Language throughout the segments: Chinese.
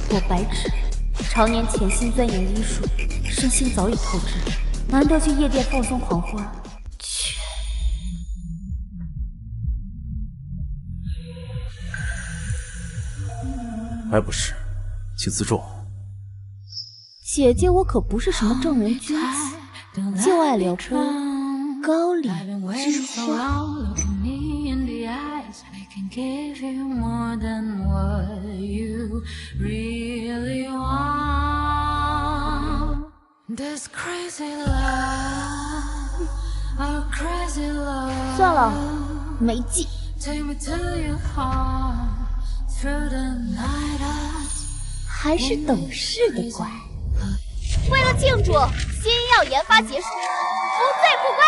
我白纸，常年潜心钻研医术，身心早已透支，难得去夜店放松狂欢。切！白博士，请自重。姐姐，我可不是什么正人君子，就爱撩拨高丽之花。Give you more than what you really want. This crazy love, our crazy love. 算了，没劲。Take me to your heart, through the night. 还是懂事的乖。为了庆祝新药研发结束，不醉不归。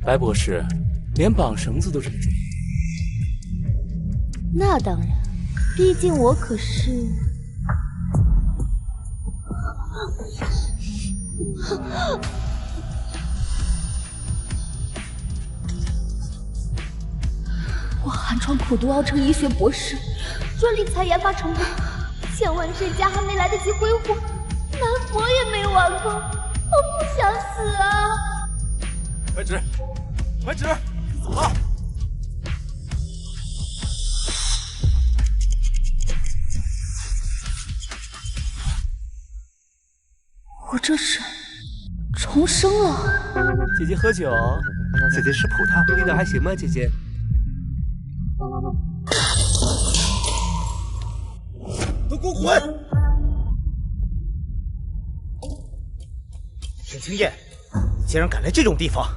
白博士，连绑绳子都这么准？那当然，毕竟我可是……我寒窗苦读熬成医学博士，专利才研发成功，千万身家还没来得及挥霍，南佛也没玩够，我不想死啊！白纸，白纸，走了。我这是重生了。姐姐喝酒，姐姐吃葡萄，味道还行吗？姐姐。都给我滚！沈清燕，竟然敢来这种地方！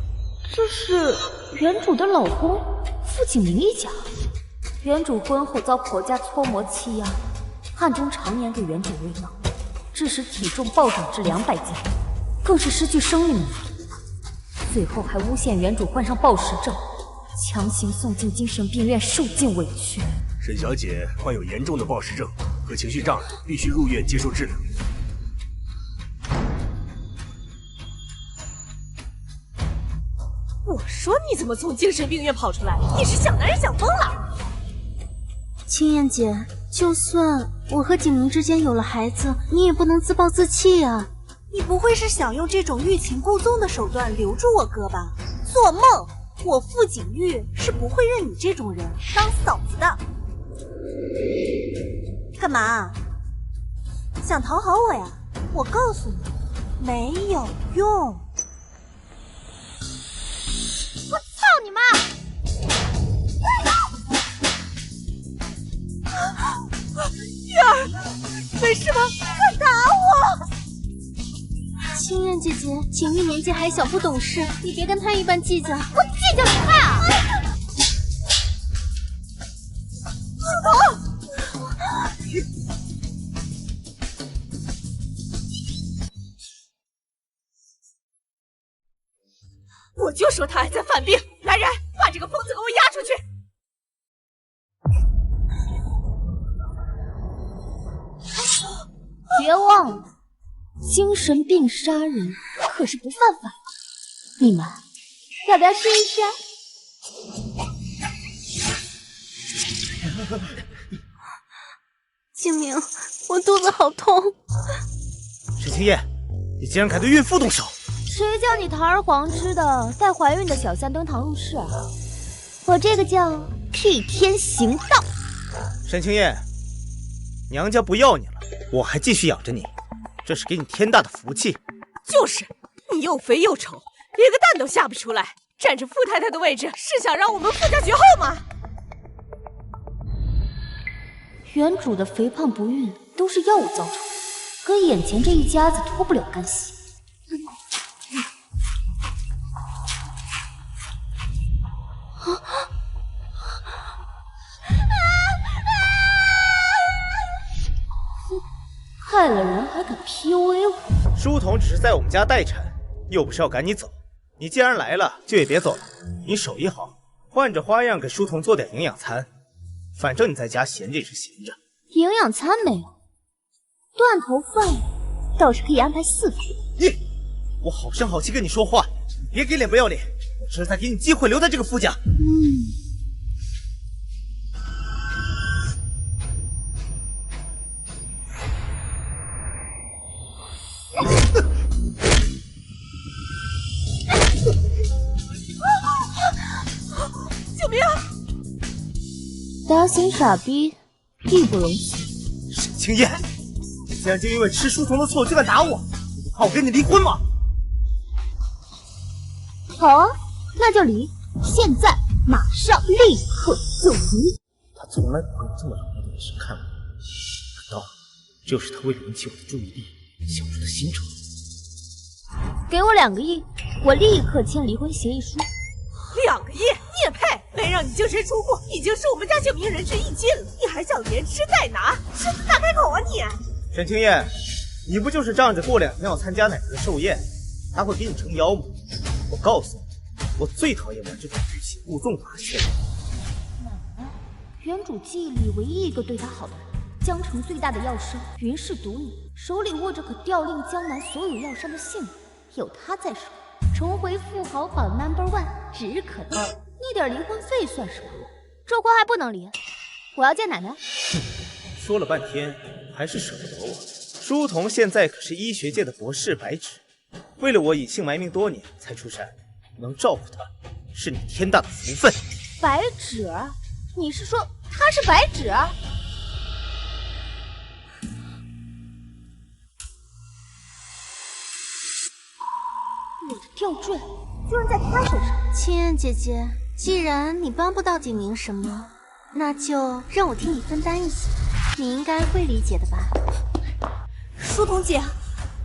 这是原主的老公傅景明一家。原主婚后遭婆家搓磨欺压，暗中常年给原主喂药，致使体重暴涨至200斤，更是失去生命能力。最后还诬陷原主患上暴食症，强行送进精神病院受尽委屈。沈小姐患有严重的暴食症和情绪障碍，必须入院接受治疗。我说你怎么从精神病院跑出来？你是想男人想疯了？青燕姐，就算我和景明之间有了孩子，你也不能自暴自弃啊！你不会是想用这种欲擒故纵的手段留住我哥吧？做梦！我傅景玉是不会认你这种人当嫂子的。干嘛？想讨好我呀？我告诉你，没有用。我操你妈！月儿，没事吗？快打我！青燕姐姐，景玉年纪还小，不懂事，你别跟他一般计较。我计较你爸！我就说他还在犯病！来人，把这个疯子给我押出去！别忘了，精神病杀人可是不犯法的。你们要不要试一试？景明，我肚子好痛。沈清燕，你竟然敢对孕妇动手！谁叫你堂而皇之的带怀孕的小三登堂入室啊？我这个叫替天行道。沈清燕，娘家不要你了，我还继续养着你，这是给你天大的福气。就是，你又肥又丑，连个蛋都下不出来，占着傅太太的位置，是想让我们傅家绝后吗？原主的肥胖不孕都是药物造成的，跟眼前这一家子脱不了干系。害了人还敢 PUA 我？书童只是在我们家待产，又不是要赶你走。你既然来了，就也别走了。你手艺好，换着花样给书童做点营养餐。反正你在家闲着也是闲着。营养餐没有，断头饭倒是可以安排4房。你，我好声好气跟你说话，你别给脸不要脸！我这是在给你机会留在这个傅家。救命！打死傻逼，义不容辞。沈清燕，你竟然就因为吃书童的醋就敢打我，你怕我跟你离婚吗？好啊，那就离，现在马上立刻就离。他从来不会用这么冷漠的眼神看我，难道这就是他为了引起我的注意力想出的新招？给我2个亿，我立刻签离婚协议书。 2个亿，你也配？没让你净身出户，已经是我们家9名人质一尽了，你还想连吃带拿？狮子大开口啊你！沈清燕，你不就是仗着过2天要参加奶奶的寿宴，他会给你撑腰吗？我告诉你，我最讨厌玩这种欲擒故纵的把戏了。奶奶，原主记忆里唯一一个对她好的人，江城最大的药商云氏毒女，手里握着可调令江南所有药商的性命，有她在手。 重回富豪榜 No.1 指日可待，那点离婚费算什么？这婚还不能离，我要见奶奶。说了半天，还是舍不得我。书童现在可是医学界的博士白纸，为了我隐姓埋名多年才出山，能照顾他，是你天大的福分。白纸？你是说他是白纸？我的吊坠居然在他手上！清燕姐姐，既然你帮不到景明什么，那就让我替你分担一些，你应该会理解的吧？书童姐，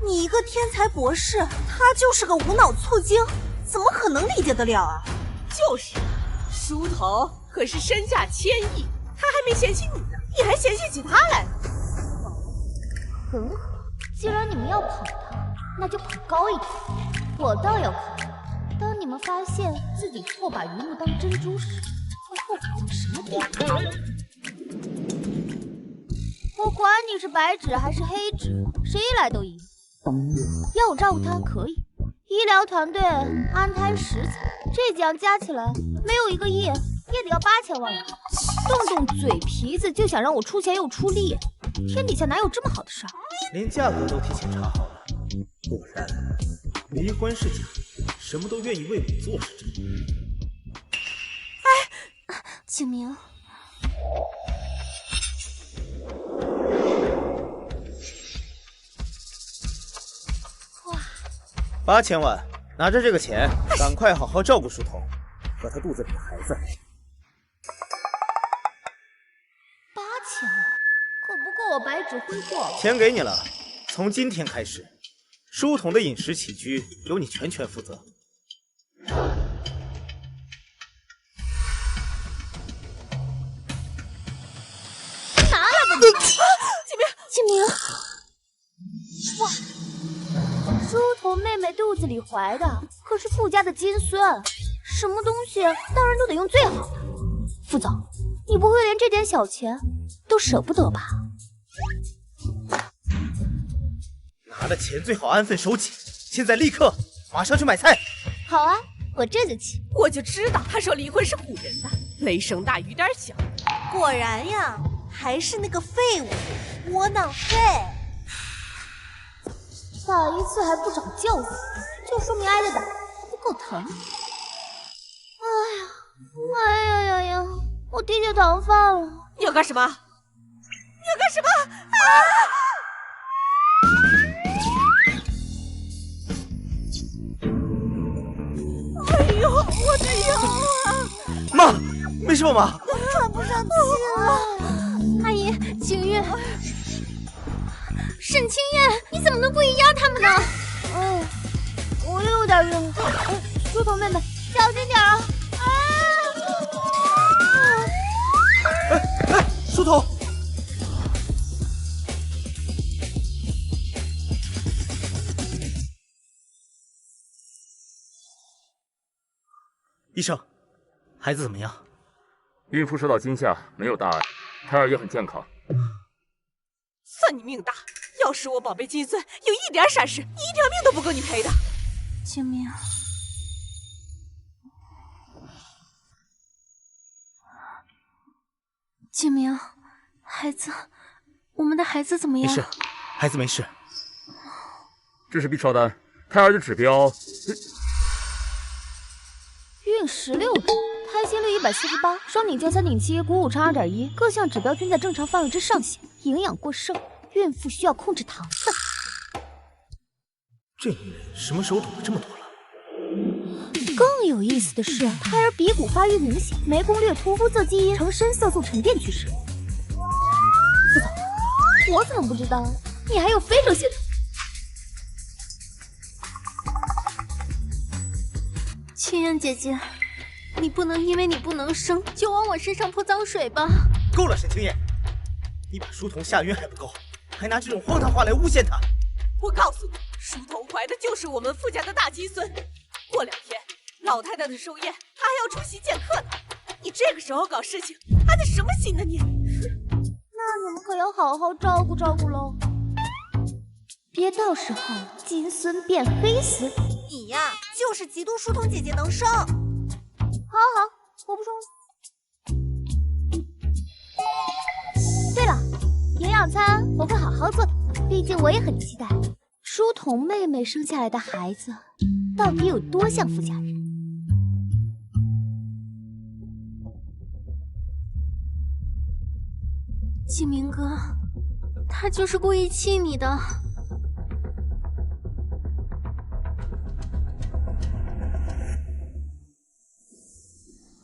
你一个天才博士，他就是个无脑醋精，怎么可能理解得了啊？就是，书童可是身价1000亿，他还没嫌弃你呢，你还嫌弃起他来了？很好，既然你们要捧他，那就捧高一点。我倒要看，当你们发现自己错把榆木当珍珠时，会后悔到什么地步。我管你是白纸还是黑纸，谁来都一样。要我照顾他可以，医疗团队、安胎食材，这几样加起来没有1个亿，也得要8000万了。动动嘴皮子就想让我出钱又出力，天底下哪有这么好的事儿？连价格都提前查好了，果然离婚是假，什么都愿意为我做是真。哎，景明，哇，8000万，拿着这个钱，赶快好好照顾书童和他肚子里的孩子。8000万，可不够我白纸挥霍。钱给你了，从今天开始，书童的饮食起居由你全权负责。拿来吧你！景明，哇，书童妹妹肚子里怀的可是傅家的金孙，什么东西当然都得用最好的。傅总，你不会连这点小钱都舍不得吧？拿了钱最好安分守己，现在立刻马上去买菜。好啊，我这就去。我就知道他说离婚是唬人的，雷声大雨点小。果然呀，还是那个废物，窝囊废。打一次还不长教训，就说明挨的打不够疼。哎呀呀呀！我低血糖犯了。你要干什么？你要干什么？啊！哎呦，我的腰啊！妈，没事吧妈？喘不上气了。阿姨，景玉，沈清燕，你怎么能故意压他们呢？我又有点晕了。书童妹妹，小心点啊！哎，书童，医生，孩子怎么样？孕妇受到惊吓，没有大碍，胎儿也很健康。算你命大，要是我宝贝金孙有一点闪失，一条命都不够你赔的。清明，清明，孩子，我们的孩子怎么样？没事，孩子没事。这是 B 超单，胎儿的指标。孕16周，胎心率148，双顶键3.7，股5乘2.1，各项指标均在正常范围之上限。营养过剩，孕妇需要控制糖分。这女人什么时候懂得这么多了？更有意思的是，胎儿鼻骨发育明显，眉弓略突，肤色基因呈深色素沉淀趋势。副总，我怎么不知道？你还有非洲血统？青燕姐姐，你不能因为你不能生，就往我身上泼脏水吧。够了，沈清燕，你把书童吓晕还不够，还拿这种荒唐话来诬陷他。我告诉你，书童怀的就是我们傅家的大金孙。过2天，老太太的寿宴，她还要出席见客呢。你这个时候搞事情，安的什么心呢你？那你们可要好好照顾照顾喽，别到时候金孙变黑丝。你呀，就是嫉妒书童姐姐能生。好好，我不说了。对了，营养餐我会好好做的，毕竟我也很期待书童妹妹生下来的孩子到底有多像傅家人。清明哥，他就是故意气你的。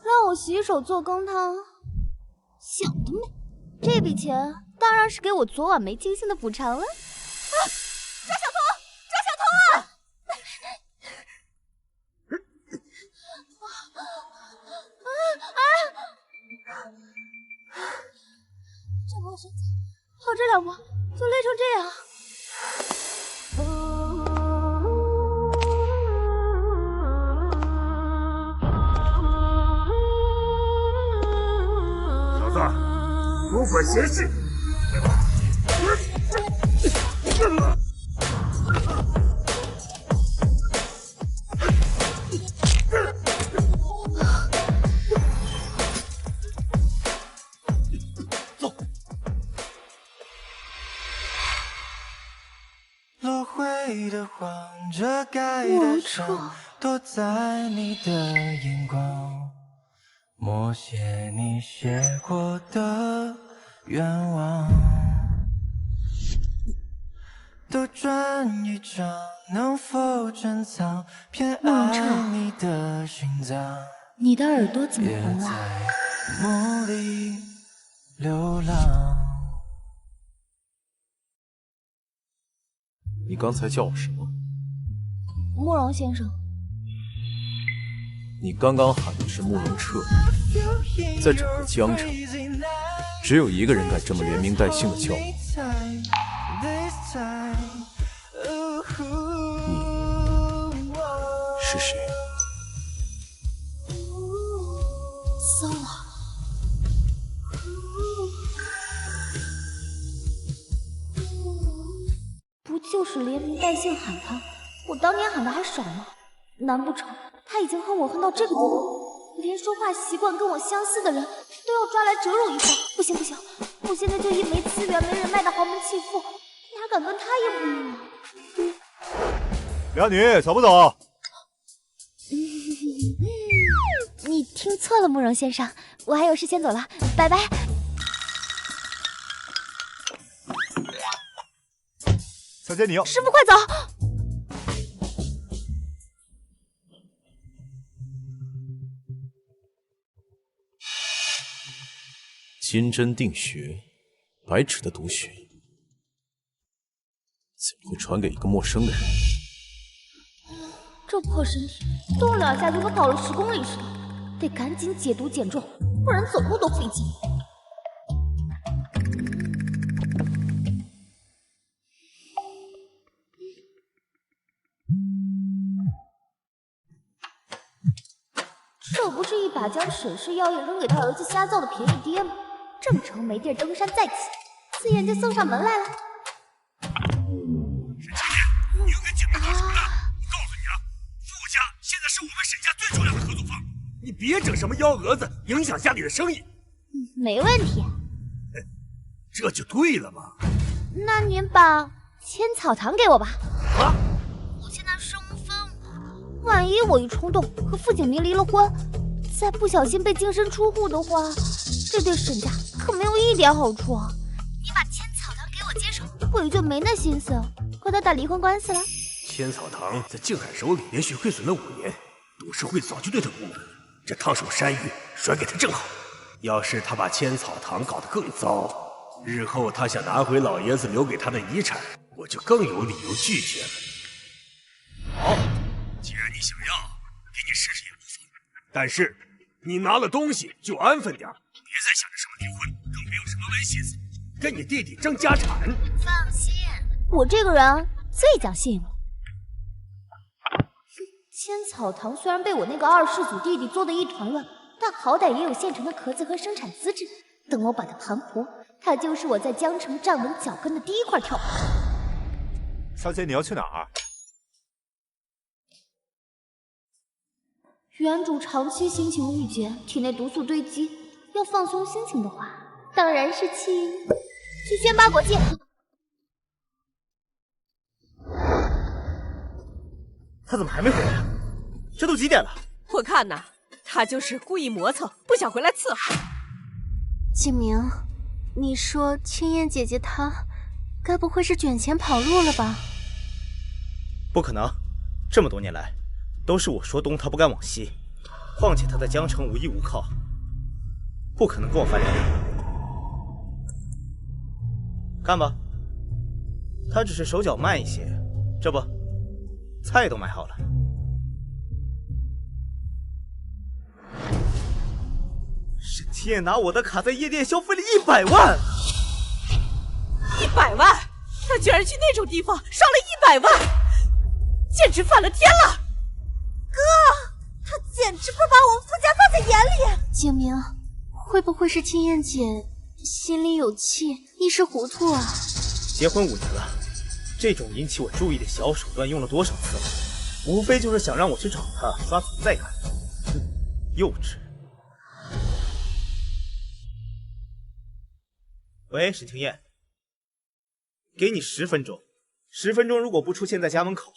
让我洗手做羹汤，想得美！这笔钱当然是给我昨晚没尽兴的补偿了。张小彤，张小彤啊！这波身材，好这2波就累成这样。小子，多管闲事！落灰的黄遮盖的伤，躲在你的眼光，默写你写过的愿望。斗转一场，能否珍藏偏爱你的心脏？你的耳朵怎么红了？在梦里流浪。你刚才叫我什么？慕容先生。你刚刚喊的是慕容彻，在整个江城，只有一个人敢这么连名带姓的叫我。你是谁？骚啊！不就是连名带姓喊他？我当年喊的还少吗？难不成他已经恨我恨到这个地步，连说话习惯跟我相似的人都要抓来折辱一番？不行不行，我现在就一没资源没人脉的豪门弃妇，哪敢跟他硬碰硬啊？两女走不走？你听错了，慕容先生，我还有事先走了，拜拜。小姐，你要师傅快走！金针定穴，白芷的毒血，怎么会传给一个陌生的人？这破身体动2下就和跑了10公里似的，得赶紧解毒减重，不然走路都费劲。这不是一把将沈氏药业扔给他儿子瞎造的便宜爹吗？郑成没地儿登山再起，自然就送上门来了。别整什么幺蛾子，影响家里的生意。没问题。这就对了嘛。那您把千草堂给我吧。啊！我现在身无分文，万一我一冲动和傅景明离了婚，再不小心被净身出户的话，这对沈家可没有一点好处啊！你把千草堂给我接手，我也就没那心思和他打离婚官司了。千草堂在静海手里连续亏损了5年，董事会早就对他不满，这烫手山芋甩给他正好。要是他把千草堂搞得更糟，日后他想拿回老爷子留给他的遗产，我就更有理由拒绝了。好，既然你想要，给你试试也不妨。但是你拿了东西就安分点，别再想着什么离婚，更别有什么歪心思，跟你弟弟争家产。放心，我这个人最讲信用了。千草堂虽然被我那个二世祖弟弟做得一团乱，但好歹也有现成的壳子和生产资质。等我把它盘活，它就是我在江城站稳脚跟的第一块跳板。小姐，你要去哪儿？原主长期心情郁结，体内毒素堆积，要放松心情的话，当然是去轩巴国界。他怎么还没回来啊？这都几点了？我看呐，他就是故意磨蹭，不想回来伺候。景明，你说青燕姐姐她该不会是卷钱跑路了吧？不可能，这么多年来都是我说东她不敢往西，况且她在江城无依无靠，不可能跟我翻脸。看吧，她只是手脚慢一些，这不，菜都买好了。沈清燕拿我的卡在夜店消费了100万，100万！他居然去那种地方烧了100万，简直犯了天了！哥，他简直不把我们傅家放在眼里。景明，会不会是青燕姐心里有气，一时糊涂啊？结婚5年了，这种引起我注意的小手段用了多少次了？无非就是想让我去找她刷存在感。幼稚。喂，沈清燕，给你10分钟，10分钟如果不出现在家门口，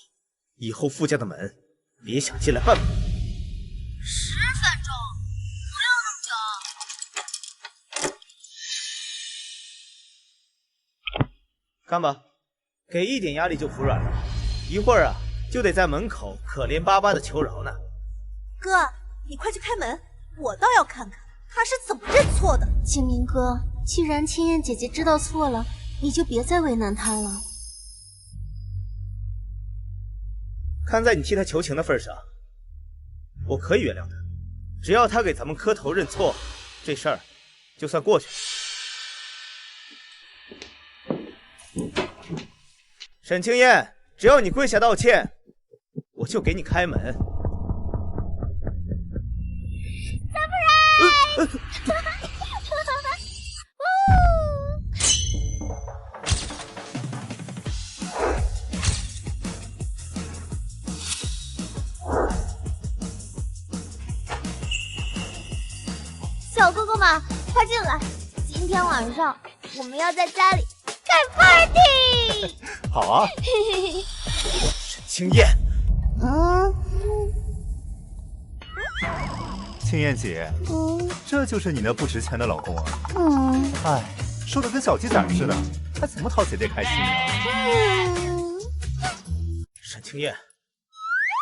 以后傅家的门别想进来半步。10分钟，不用那么久。看吧，给一点压力就服软了，一会儿啊就得在门口可怜巴巴的求饶呢。哥，你快去开门，我倒要看看他是怎么认错的。景明哥，既然青燕姐姐知道错了，你就别再为难她了。看在你替她求情的份上，我可以原谅她，只要她给咱们磕头认错，这事儿就算过去了。沈清燕，只要你跪下道歉，我就给你开门。三夫人。小哥哥们，快进来！今天晚上我们要在家里开 party。好啊。沈清燕，青燕姐，这就是你那不值钱的老公啊？哎，说的跟小鸡仔似的，还怎么讨姐姐开心啊？沈清燕，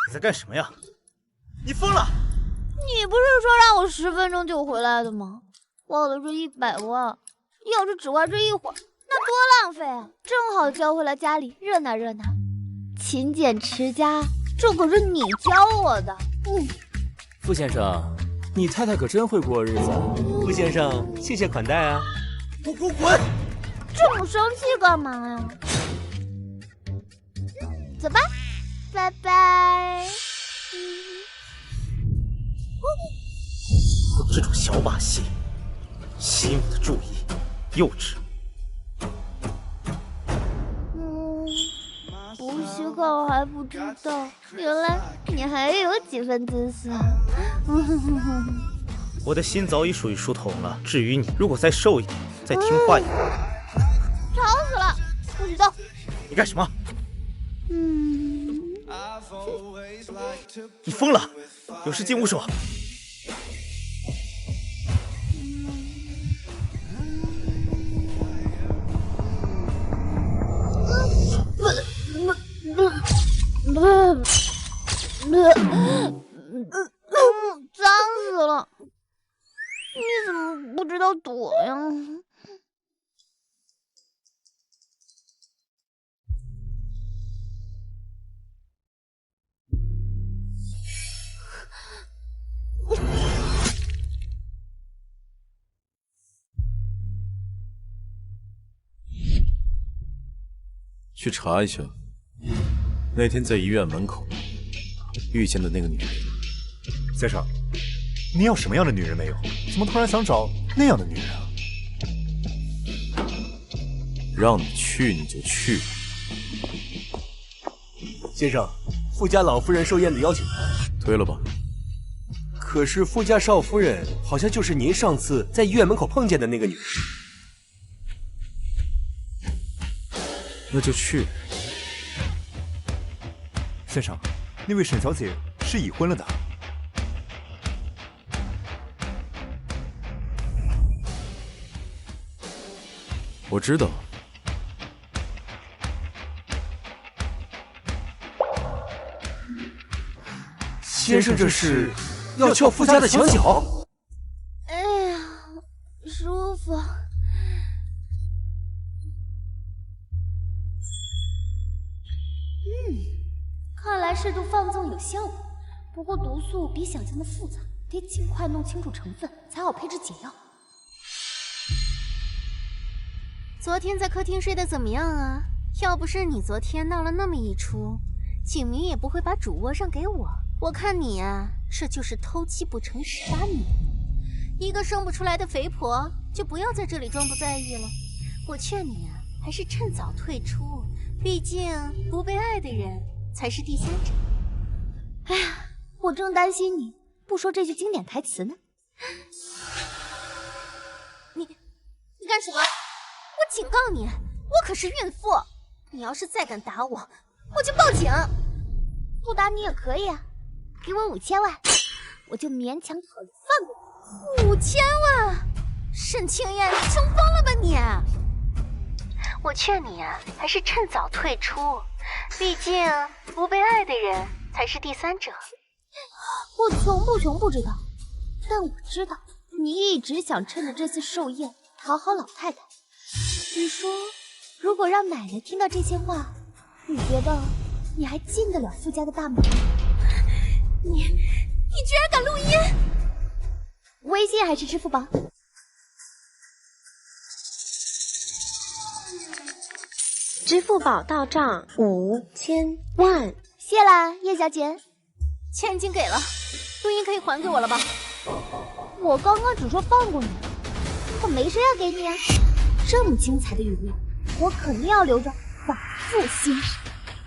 你在干什么呀？你疯了！你不是说让我10分钟就回来的吗？花了这100万，要是只花这一会儿，那多浪费啊！正好交回来家里热闹热闹。勤俭持家，这可是你教我的。傅先生，你太太可真会过日子。傅先生，谢谢款待啊。滚！这么生气干嘛呀？走吧，拜拜。有这种小把戏，吸引我的注意，幼稚。不许考还不知道，原来你还有几分姿色。我的心早已属于书童了。至于你，如果再瘦一点，再听话一点，吵死了！不许动！你干什么？你疯了！有事尽勿说。脏死了！你怎么不知道躲呀？去查一下，那天在医院门口遇见的那个女人。先生，你有什么样的女人没有？怎么突然想找那样的女人啊？让你去你就去。先生，富家老夫人寿宴的邀请函推了吧。可是富家少夫人好像就是您上次在医院门口碰见的那个女人。那就去。先生，那位沈小姐是已婚了的。我知道。先生，这是要撬富家的墙角？哎呀，舒服。看来适度放纵有效果，不过毒素比想象的复杂，得尽快弄清楚成分，才好配置解药。昨天在客厅睡得怎么样啊？要不是你昨天闹了那么一出，景明也不会把主卧让给我。我看你啊，这就是偷妻不成18年。一个生不出来的肥婆，就不要在这里装不在意了。我劝你啊，还是趁早退出，毕竟不被爱的人才是第三者。哎呀，我正担心你不说这句经典台词呢。你干什么？我警告你，我可是孕妇，你要是再敢打我，我就报警。不打你也可以啊，给我5000万，我就勉强考虑放过你。5000万？沈清燕，你疯了吧你？我劝你啊，还是趁早退出，毕竟不被爱的人才是第三者。我穷不知道，但我知道你一直想趁着这次寿宴讨好老太太。你说，如果让奶奶听到这些话，你觉得你还进得了富家的大门？你居然敢录音！微信还是支付宝？支付宝到账5000万，谢啦，叶小姐。钱已经给了，录音可以还给我了吧？我刚刚只说放过你，可没说要给你啊。这么精彩的语录，我肯定要留着反复欣赏，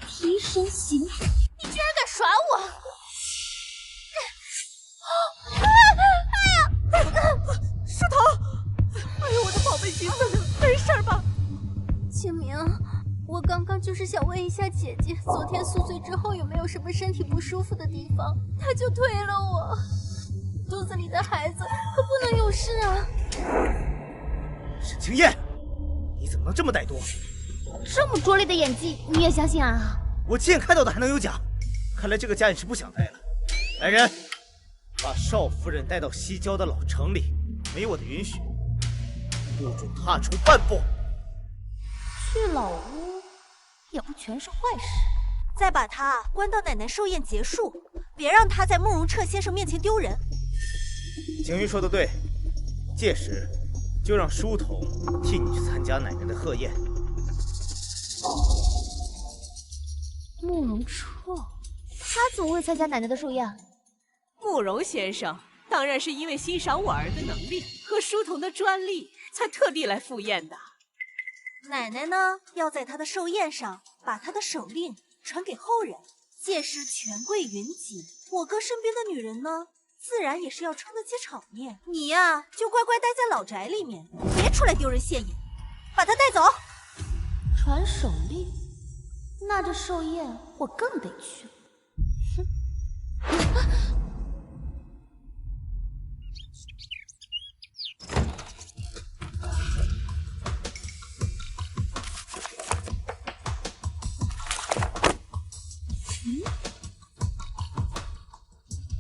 提升刑法。你居然敢耍我！书童！哎呦，我的宝贝橘子，没事吧？清明，我刚刚就是想问一下姐姐，昨天宿醉之后有没有什么身体不舒服的地方？她就推了我。肚子里的孩子可不能有事啊！沈清燕，你怎么能这么歹毒？这么拙劣的演技，你也相信啊？我亲眼看到的还能有假？看来这个家你是不想待了。来人，把少夫人带到西郊的老城里，没我的允许，不准踏出半步。去老屋也不全是坏事。再把他关到奶奶寿宴结束，别让他在慕容彻先生面前丢人。景云说的对，届时就让书童替你去参加奶奶的贺宴。慕容彻，他怎么会参加奶奶的寿宴？慕容先生当然是因为欣赏我儿的能力和书童的专利，才特地来赴宴的。奶奶呢，要在他的寿宴上把他的手令传给后人，届时权贵云集。我哥身边的女人呢，自然也是要撑得起场面。你呀，就乖乖待在老宅里面，别出来丢人现眼。把他带走。传手令，那这寿宴我更得去了。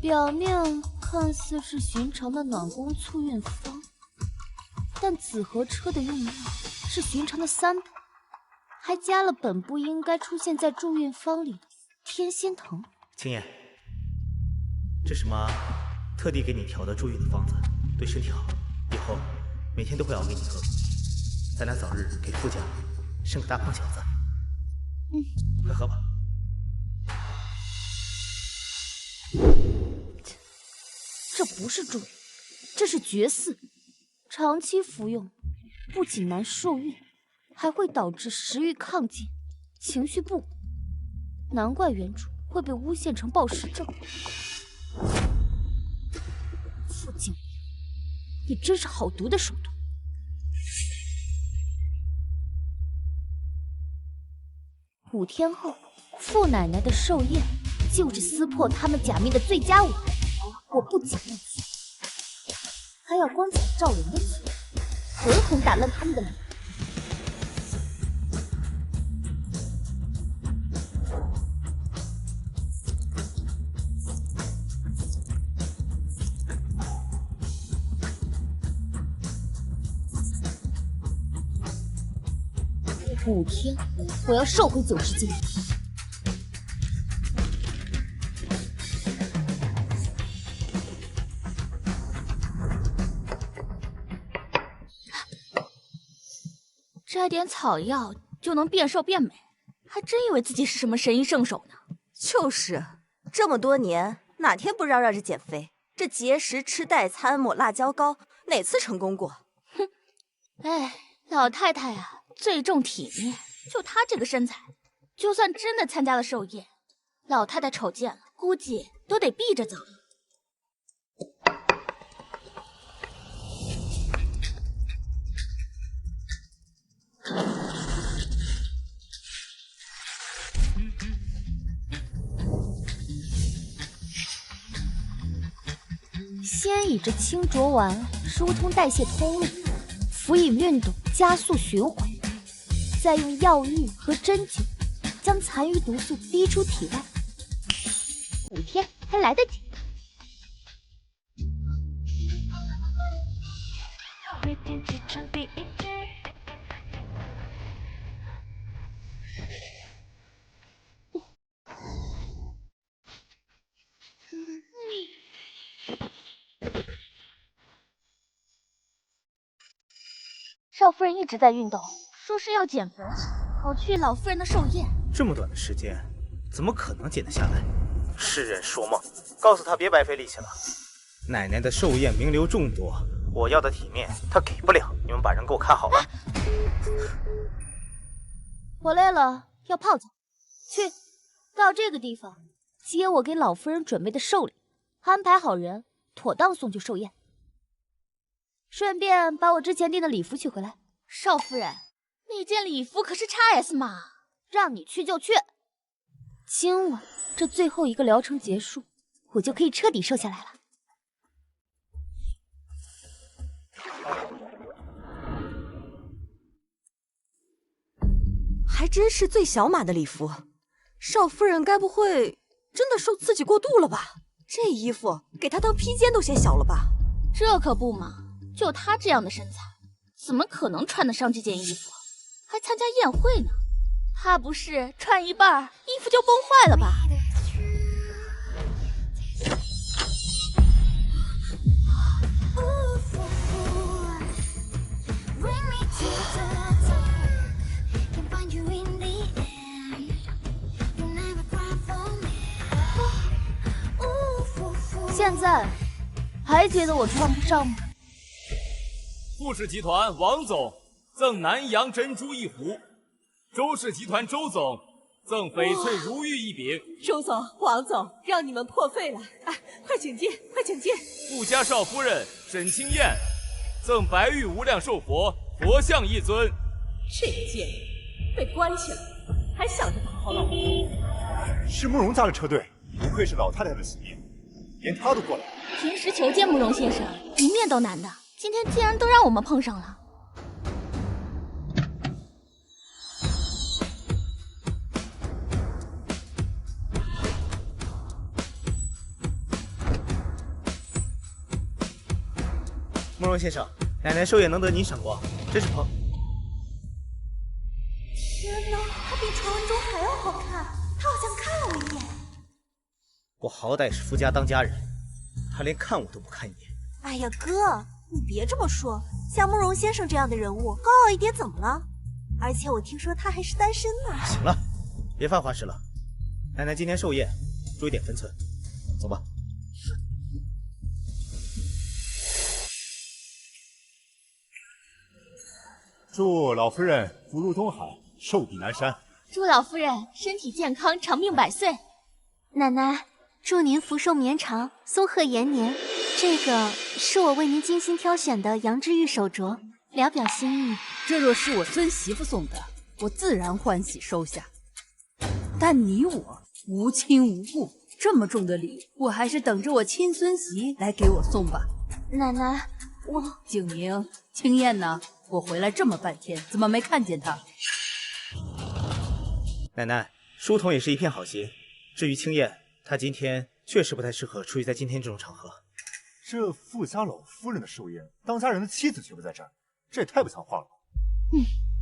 表面看似是寻常的暖宫促运方，但紫河车的用料是寻常的3倍，还加了本不应该出现在助运方里的天仙藤。青叶，这是妈特地给你调的助孕的方子，对身体好，以后每天都会熬给你喝。咱俩早日给傅家生个大胖小子。快喝吧。这不是助孕，这是绝嗣。长期服用，不仅难受孕，还会导致食欲亢进、情绪不稳。难怪原主会被诬陷成暴食症。傅景，你真是好毒的手段。5天后，傅奶奶的寿宴就是撕破他们假面的最佳舞台。我不仅要去，还要光彩照人的去，狠狠打烂他们的脸。5天，我要瘦回90斤。摘点草药就能变瘦变美，还真以为自己是什么神医圣手呢？就是，这么多年哪天不嚷嚷着减肥？这节食吃代餐抹辣椒膏，哪次成功过？哼，哎，老太太啊，最重体面，就她这个身材，就算真的参加了寿宴，老太太瞅见了，估计都得避着走。先以这清浊丸疏通代谢通路，辅以运动加速循环，再用药浴和针灸将残余毒素逼出体外。5天还来得及。少夫人一直在运动，说是要减肥，好去老夫人的寿宴。这么短的时间，怎么可能减得下来？痴人说梦！告诉他别白费力气了。奶奶的寿宴名流众多，我要的体面她给不了。你们把人给我看好了。我累了，要泡澡。去，到这个地方接我给老夫人准备的寿礼，安排好人，妥当送去寿宴。顺便把我之前订的礼服取回来。少夫人，那件礼服可是 XS 码，让你去就去。今晚这最后一个疗程结束，我就可以彻底瘦下来了。还真是最小码的礼服，少夫人该不会真的受刺激过度了吧？这衣服给她当披肩都嫌小了吧？这可不嘛。就她这样的身材，怎么可能穿得上这件衣服？还参加宴会呢？怕不是穿一半衣服就崩坏了吧？现在还觉得我穿不上吗？富氏集团王总赠南洋珍珠1壶，周氏集团周总赠翡翠如玉1柄。周总、王总，让你们破费了，快请进，快请进！富家少夫人沈清燕，赠白玉无量寿佛佛像一尊。这个贱人被关起来，还想着讨好老夫。是慕容家的车队，不愧是老太太的心意，连她都过来了。平时求见慕容先生，一面都难的，今天竟然都让我们碰上了。慕容先生，奶奶寿宴能得您赏光，真是捧。天哪，他比传闻中还要好看，他好像看了我一眼。我好歹是富家当家人，他连看我都不看一眼。哎呀，哥，你别这么说，像慕容先生这样的人物，高傲一点怎么了？而且我听说他还是单身呢。行了，别犯花痴了。奶奶今天寿宴，注意点分寸，走吧。祝老夫人福如东海，寿比南山。祝老夫人身体健康，长命百岁。奶奶，祝您福寿绵长，松鹤延年。这个是我为您精心挑选的羊脂玉手镯，聊表心意。这若是我孙媳妇送的，我自然欢喜收下。但你我无亲无故，这么重的礼，我还是等着我亲孙媳来给我送吧。奶奶，我景明、青燕呢？我回来这么半天，怎么没看见她？奶奶，书童也是一片好心。至于青燕，她今天确实不太适合出席在今天这种场合。这富家老夫人的寿宴，当家人的妻子却不在这儿，这也太不像话了吧？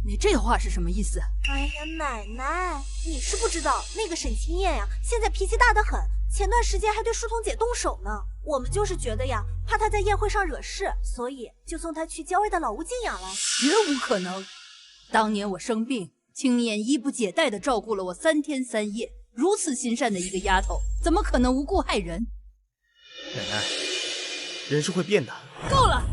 你这话是什么意思？哎呀，奶奶，你是不知道，那个沈清燕呀，现在脾气大得很，前段时间还对书童姐动手呢。我们就是觉得呀，怕她在宴会上惹事，所以就送她去郊外的老屋静养了。绝无可能！当年我生病，青燕衣不解带的照顾了我3天3夜，如此心善的一个丫头，怎么可能无故害人？奶奶，人是会变的。够了！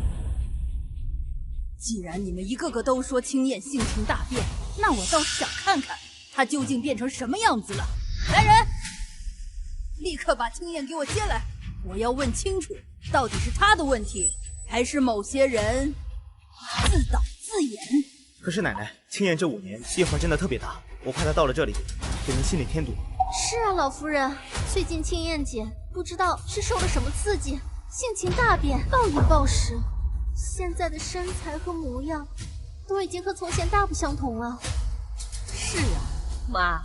既然你们一个个都说青燕性情大变，那我倒是想看看她究竟变成什么样子了。来人，立刻把青燕给我接来！我要问清楚，到底是她的问题，还是某些人自导自演？可是奶奶，青燕这5年变化真的特别大，我怕她到了这里给您心里添堵。是啊，老夫人，最近青燕姐不知道是受了什么刺激，性情大变，暴饮暴食，现在的身材和模样都已经和从前大不相同了。是啊，妈，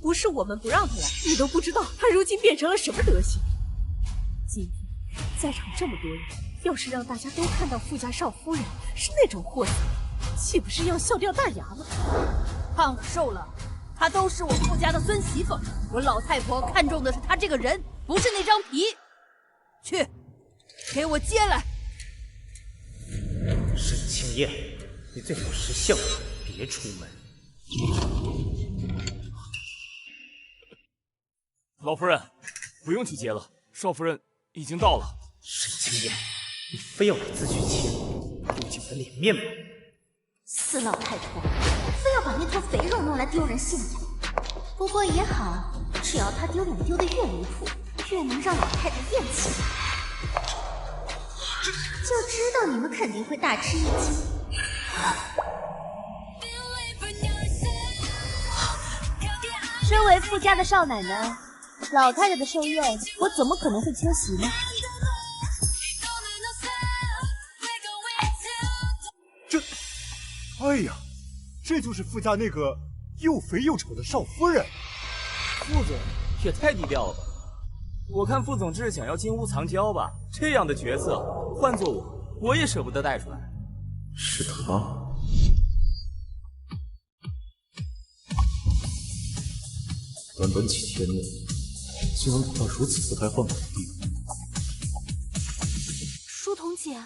不是我们不让她来，你都不知道她如今变成了什么德行。今天在场这么多人，要是让大家都看到富家少夫人是那种货色，岂不是要笑掉大牙了？胖了瘦了，她都是我富家的孙媳妇，我老太婆看重的是她这个人，不是那张皮。去，给我接来！沈清燕，你最好识相，别出门。老夫人，不用去接了，少夫人已经到了。沈清燕，你非要给自取其辱，顾及我的脸面吗？死老太婆，非要把那坨肥肉弄来丢人现眼。不过也好，只要她丢脸丢得越离谱，越能让老太太厌弃。就知道你们肯定会大吃一惊。身为富家的少奶奶，老太太的寿宴，我怎么可能会缺席呢？哎呀，这就是富家那个又肥又丑的少夫人。副总也太低调了吧！我看副总这是想要金屋藏娇吧？这样的角色，换做我也舍不得带出来。是他。短短几天内，竟然到如此不太放过的地步。书童姐，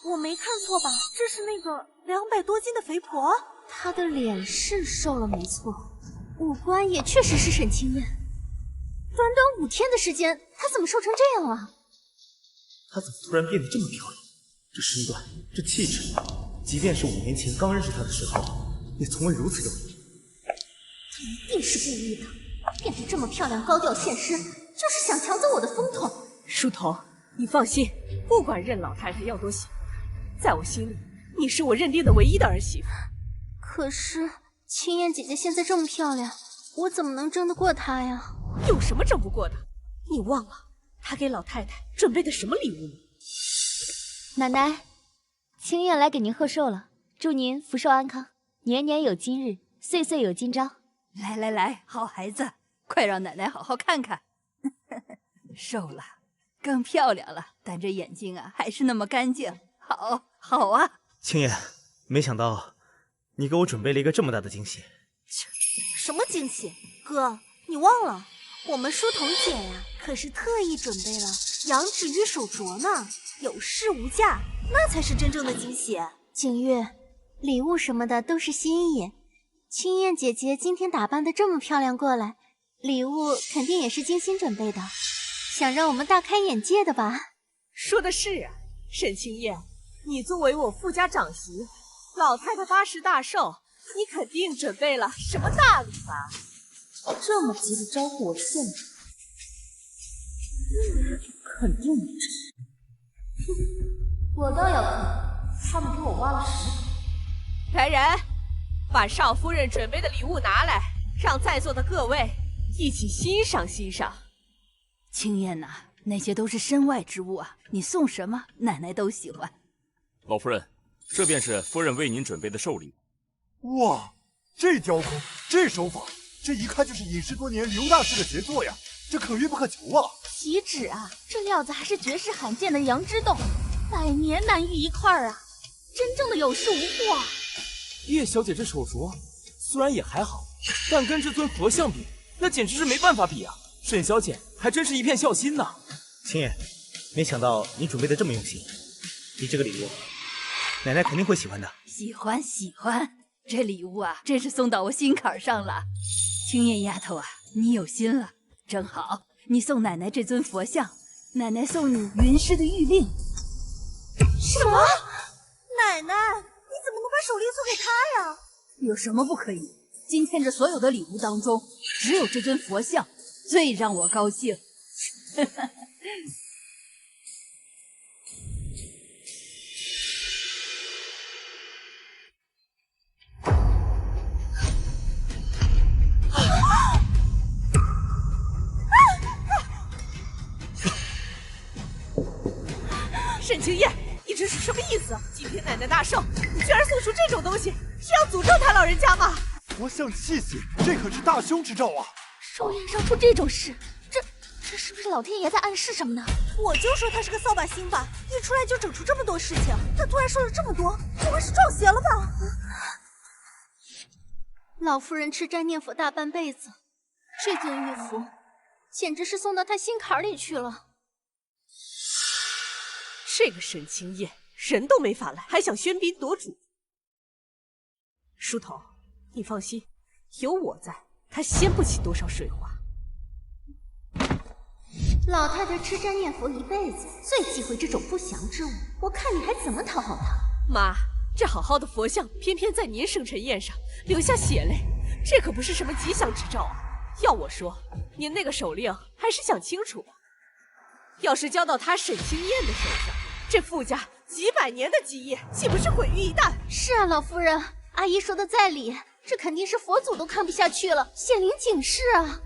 我没看错吧？这是那个200多斤的肥婆？她的脸是瘦了没错，五官也确实是沈清燕。短短5天的时间，她怎么瘦成这样了？她怎么突然变得这么漂亮？这身段，这气质，即便是5年前刚认识她的时候，也从未如此有力。她一定是故意的，变得这么漂亮，高调现身，就是想抢走我的风头。书童，你放心，不管任老太太要多喜欢，在我心里，你是我认定的唯一的儿媳妇。可是青燕姐姐现在这么漂亮，我怎么能争得过她呀？有什么争不过的？你忘了她给老太太准备的什么礼物吗？奶奶，青燕来给您贺寿了，祝您福寿安康，年年有今日，岁岁有今朝。来来来，好孩子，快让奶奶好好看看。瘦了，更漂亮了，但这眼睛啊还是那么干净。好，好啊。青燕，没想到你给我准备了一个这么大的惊喜。什么惊喜？哥，你忘了，我们书童姐呀，可是特意准备了羊脂玉手镯呢，有市无价，那才是真正的惊喜。景月，礼物什么的都是心意。青燕姐姐今天打扮的这么漂亮过来，礼物肯定也是精心准备的，想让我们大开眼界的吧？说的是啊，沈青燕，你作为我傅家长媳，老太太80大寿，你肯定准备了什么大礼吧？这么急着招呼我献丑，肯定没这事。我倒要看他们给我挖了石头。来人，把少夫人准备的礼物拿来，让在座的各位一起欣赏欣赏。青燕呐，那些都是身外之物啊，你送什么奶奶都喜欢。老夫人，这便是夫人为您准备的寿礼。哇，这雕工，这手法，这一看就是隐世多年刘大师的杰作呀，这可遇不可求啊！岂止啊，这料子还是绝世罕见的羊脂冻，100年难遇一块啊，真正的有恃无恐啊！叶小姐这手镯虽然也还好，但跟这尊佛像比，那简直是没办法比啊！沈小姐还真是一片孝心呐。青燕，没想到你准备的这么用心，你这个礼物，奶奶肯定会喜欢的。喜欢喜欢，这礼物啊，真是送到我心坎上了。青燕丫头啊，你有心了，正好你送奶奶这尊佛像，奶奶送你云师的玉令。什么？奶奶，你怎么能把手令送给他呀？有什么不可以？今天这所有的礼物当中，只有这尊佛像最让我高兴。沈青燕，你这是什么意思？今天奶奶大寿，你居然送出这种东西，是要诅咒他老人家吗？佛像器械，这可是大凶之兆啊！寿宴上出这种事，这是不是老天爷在暗示什么呢？我就说他是个扫把星吧，一出来就整出这么多事情。他突然说了这么多，不会是撞邪了吧？老夫人吃斋念佛大半辈子，这尊玉符简直是送到她心坎里去了。这个沈青燕人都没法来，还想喧宾夺主。书童，你放心，有我在，她掀不起多少水花。老太太吃斋念佛一辈子，最忌讳这种不祥之物，我看你还怎么讨好她？妈，这好好的佛像，偏偏在您生辰宴上流下血泪，这可不是什么吉祥之兆啊！要我说，您那个手令还是想清楚吧。要是交到他沈青燕的手上，这傅家几百年的基业岂不是毁于一旦？是啊，老夫人，阿姨说的在理，这肯定是佛祖都看不下去了，显灵警示啊！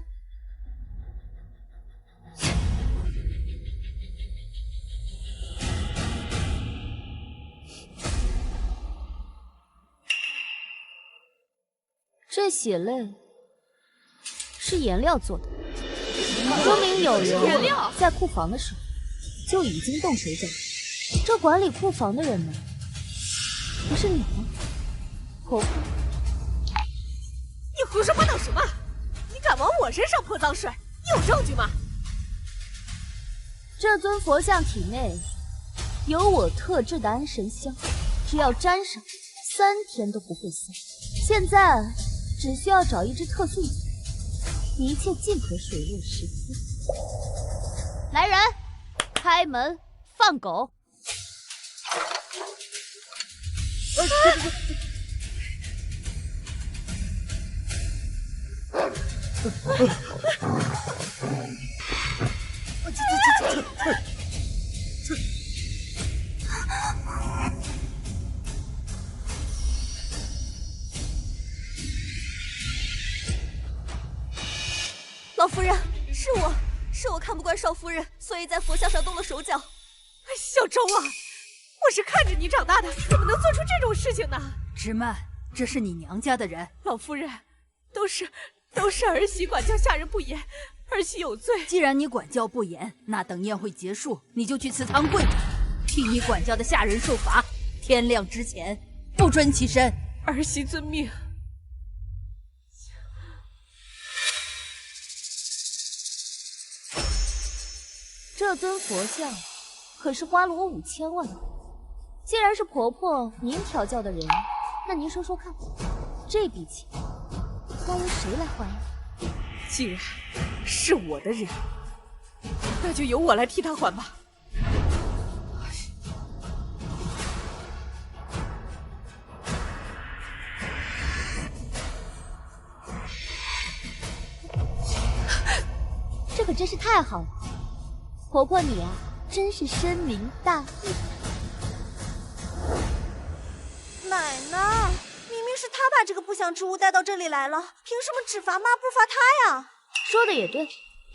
这血泪是颜料做的，说明有人在库房的时候就已经动手脚。这管理库房的人呢，不是你吗？婆婆，你胡说八道什么？你敢往我身上泼脏水？你有证据吗？这尊佛像体内有我特制的安神香，只要沾上3天都不会散。现在只需要找一只特素子，一切尽可水落石出。来人，开门放狗！是我看不惯少夫人，所以在佛像上动了手脚。小周啊，我是看着你长大的，怎么能做出这种事情呢？芝曼，这是你娘家的人。老夫人，都是儿媳管教下人不严，儿媳有罪。既然你管教不严，那等宴会结束，你就去祠堂跪着，替你管教的下人受罚。天亮之前不准起身。儿媳遵命。这尊佛像可是花了我5000万呢。既然是婆婆您调教的人，那您说说看，这笔钱该由谁来还呀？既然是我的人，那就由我来替他还吧。这可真是太好了，婆婆你啊，真是深明大义。奶奶，明明是她把这个不祥之物带到这里来了，凭什么只罚妈不罚她呀？说的也对，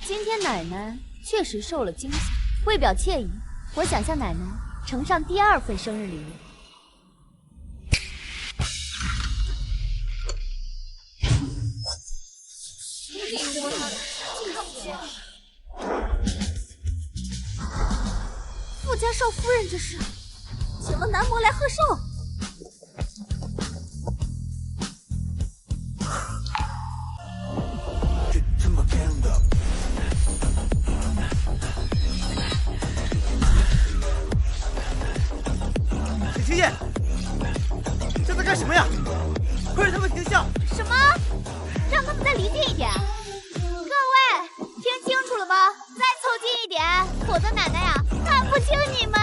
今天奶奶确实受了惊吓，为表歉意，我想向奶奶呈上第2份生日礼物。富家少夫人这是请了男模来贺寿。沈清夜，这在干什么呀？快让他们停下！什么？让他们再离近一点！各位，听清楚了吗？再凑近一点，否则奶奶呀，看不清你们。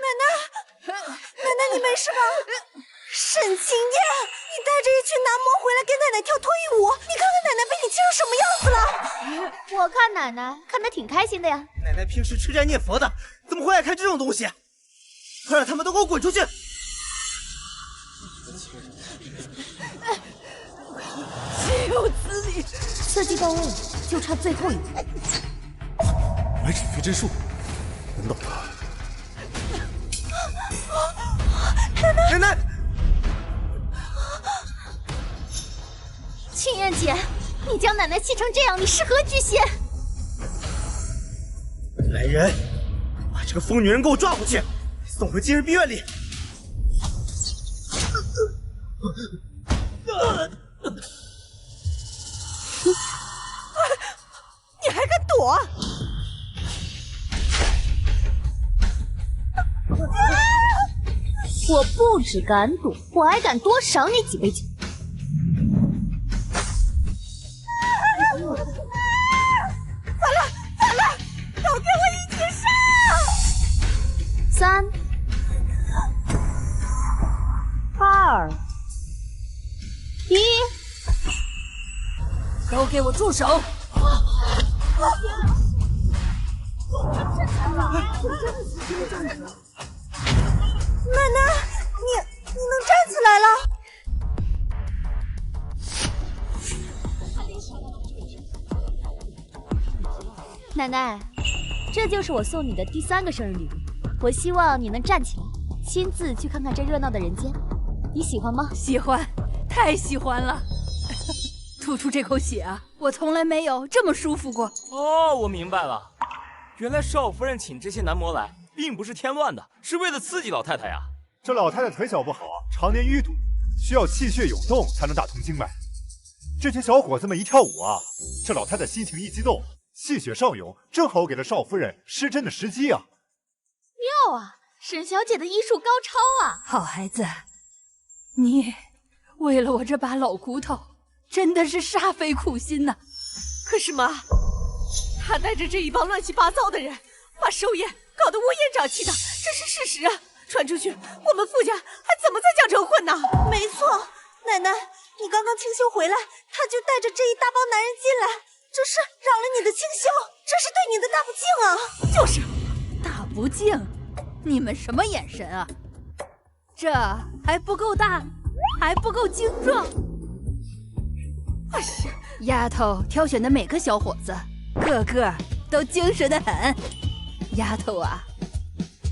奶奶，你没事吧？沈清夜，你带着一群男模回来给奶奶跳脱衣舞，你看看奶奶被你气成什么样子了？我看奶奶看得挺开心的呀。奶奶平时吃斋念佛的，怎么会爱看这种东西？快让他们都给我滚出去！岂有此理！设计到位了，就差最后一步。来指飞针术，难道他？奶奶！青燕姐，你将奶奶气成这样，你是何居心？来人，把这个疯女人给我抓回去，送回精神病院里。你还敢躲？我不只敢躲，我还敢多赏你几杯酒。反了！都给我一起上！3、2、1，都给我住手！奶奶，你能站起来了？奶奶，这就是我送你的第3个生日礼物。我希望你能站起来，亲自去看看这热闹的人间。你喜欢吗？喜欢，太喜欢了。吐出这口血啊，我从来没有这么舒服过。哦，我明白了，原来少夫人请这些男模来，并不是添乱的，是为了刺激老太太呀。这老太太腿脚不好，常年淤堵，需要气血涌动才能打通经脉。这些小伙子们一跳舞啊，这老太太心情一激动，气血上涌，正好给了少夫人施针的时机啊！妙啊，沈小姐的医术高超啊！好孩子，你为了我这把老骨头，真的是煞费苦心呐。可是妈，他带着这一帮乱七八糟的人，把寿宴搞得乌烟瘴气的，这是事实啊！传出去，我们傅家还怎么在江城混呢？没错，奶奶，你刚刚清修回来，他就带着这一大帮男人进来，这大不敬啊！就是大不敬，你们什么眼神啊？这还不够大，还不够精壮。哎呀，丫头挑选的每个小伙子，个个都精神得很。丫头啊，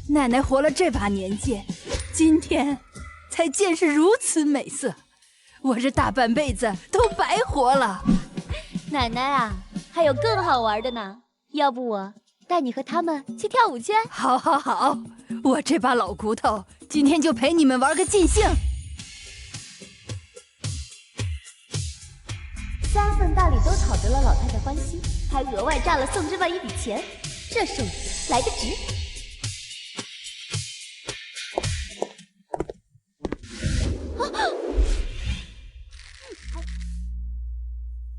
奶奶活了这把年纪，今天才见识如此美色，我这大半辈子都白活了。奶奶啊，还有更好玩的呢，要不我带你和他们去跳舞去？好，好，好，我这把老骨头今天就陪你们玩个尽兴。3份大礼都讨得了老太太欢心，还额外炸了宋之万一笔钱，这寿礼来得值。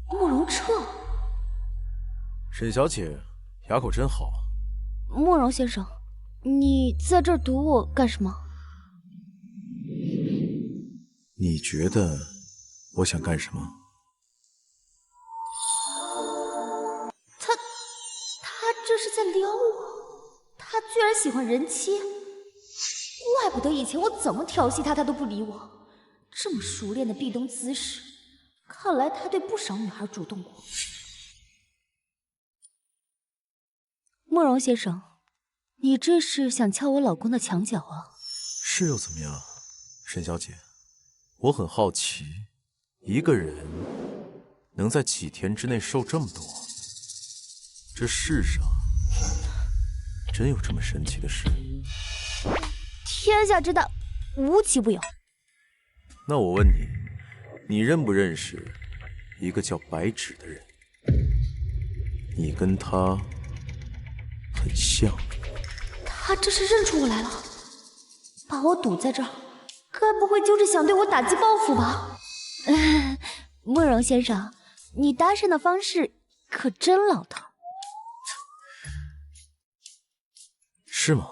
慕容彻，沈小姐，牙口真好。慕容先生，你在这儿堵我干什么？你觉得我想干什么？他这是在撩我，他居然喜欢人妻，怪不得以前我怎么调戏他，他都不理我。这么熟练的壁咚姿势，看来他对不少女孩主动过。慕容先生，你这是想撬我老公的墙角啊？是又怎么样，沈小姐？我很好奇，一个人能在几天之内瘦这么多，这世上真有这么神奇的事？天下之大，无奇不有。那我问你，你认不认识一个叫白芷的人？你跟他很像。他这是认出我来了，把我堵在这儿，该不会就是想对我打击报复吧？慕容先生，你搭讪的方式可真老套。是吗？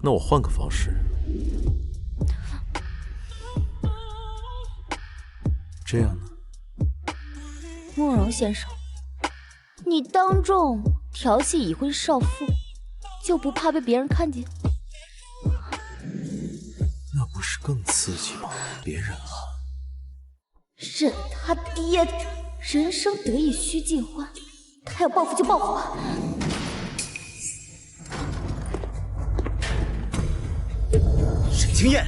那我换个方式。这样呢？慕容先生，你当众调戏已婚少妇，就不怕被别人看见？那不是更刺激吗？别忍了。忍他爹的！人生得意须尽欢，他要报复就报复吧。沈清燕，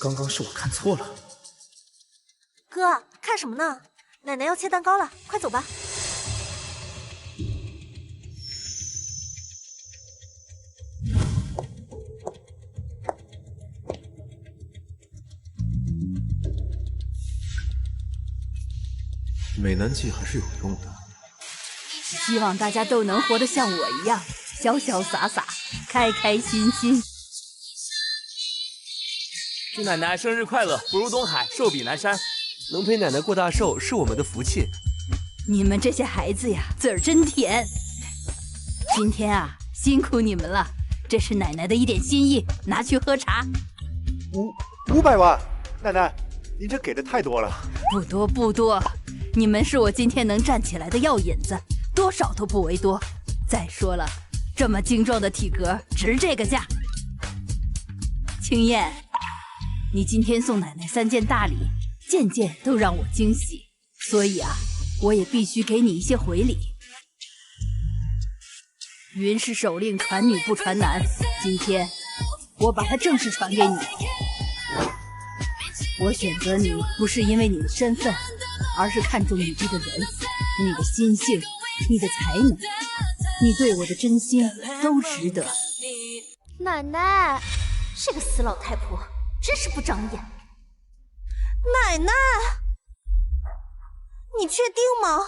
刚刚是我看错了。哥，看什么呢？奶奶要切蛋糕了，快走吧。美男计还是有用的。希望大家都能活得像我一样，潇潇洒洒，开开心心。祝奶奶生日快乐，福如东海，寿比南山。能陪奶奶过大寿是我们的福气。你们这些孩子呀，嘴儿真甜。今天啊，辛苦你们了，这是奶奶的一点心意，拿去喝茶。500万，奶奶，您这给的太多了。不多不多，你们是我今天能站起来的药引子，多少都不为多。再说了，这么精壮的体格，值这个价。青燕，你今天送奶奶3件大礼，件件都让我惊喜，所以啊，我也必须给你一些回礼。云氏手令传女不传男，今天我把它正式传给你。我选择你不是因为你的身份，而是看重你这个人，你的心性，你的才能，你对我的真心都值得。奶奶，这个死老太婆真是不长眼。奶奶，你确定吗？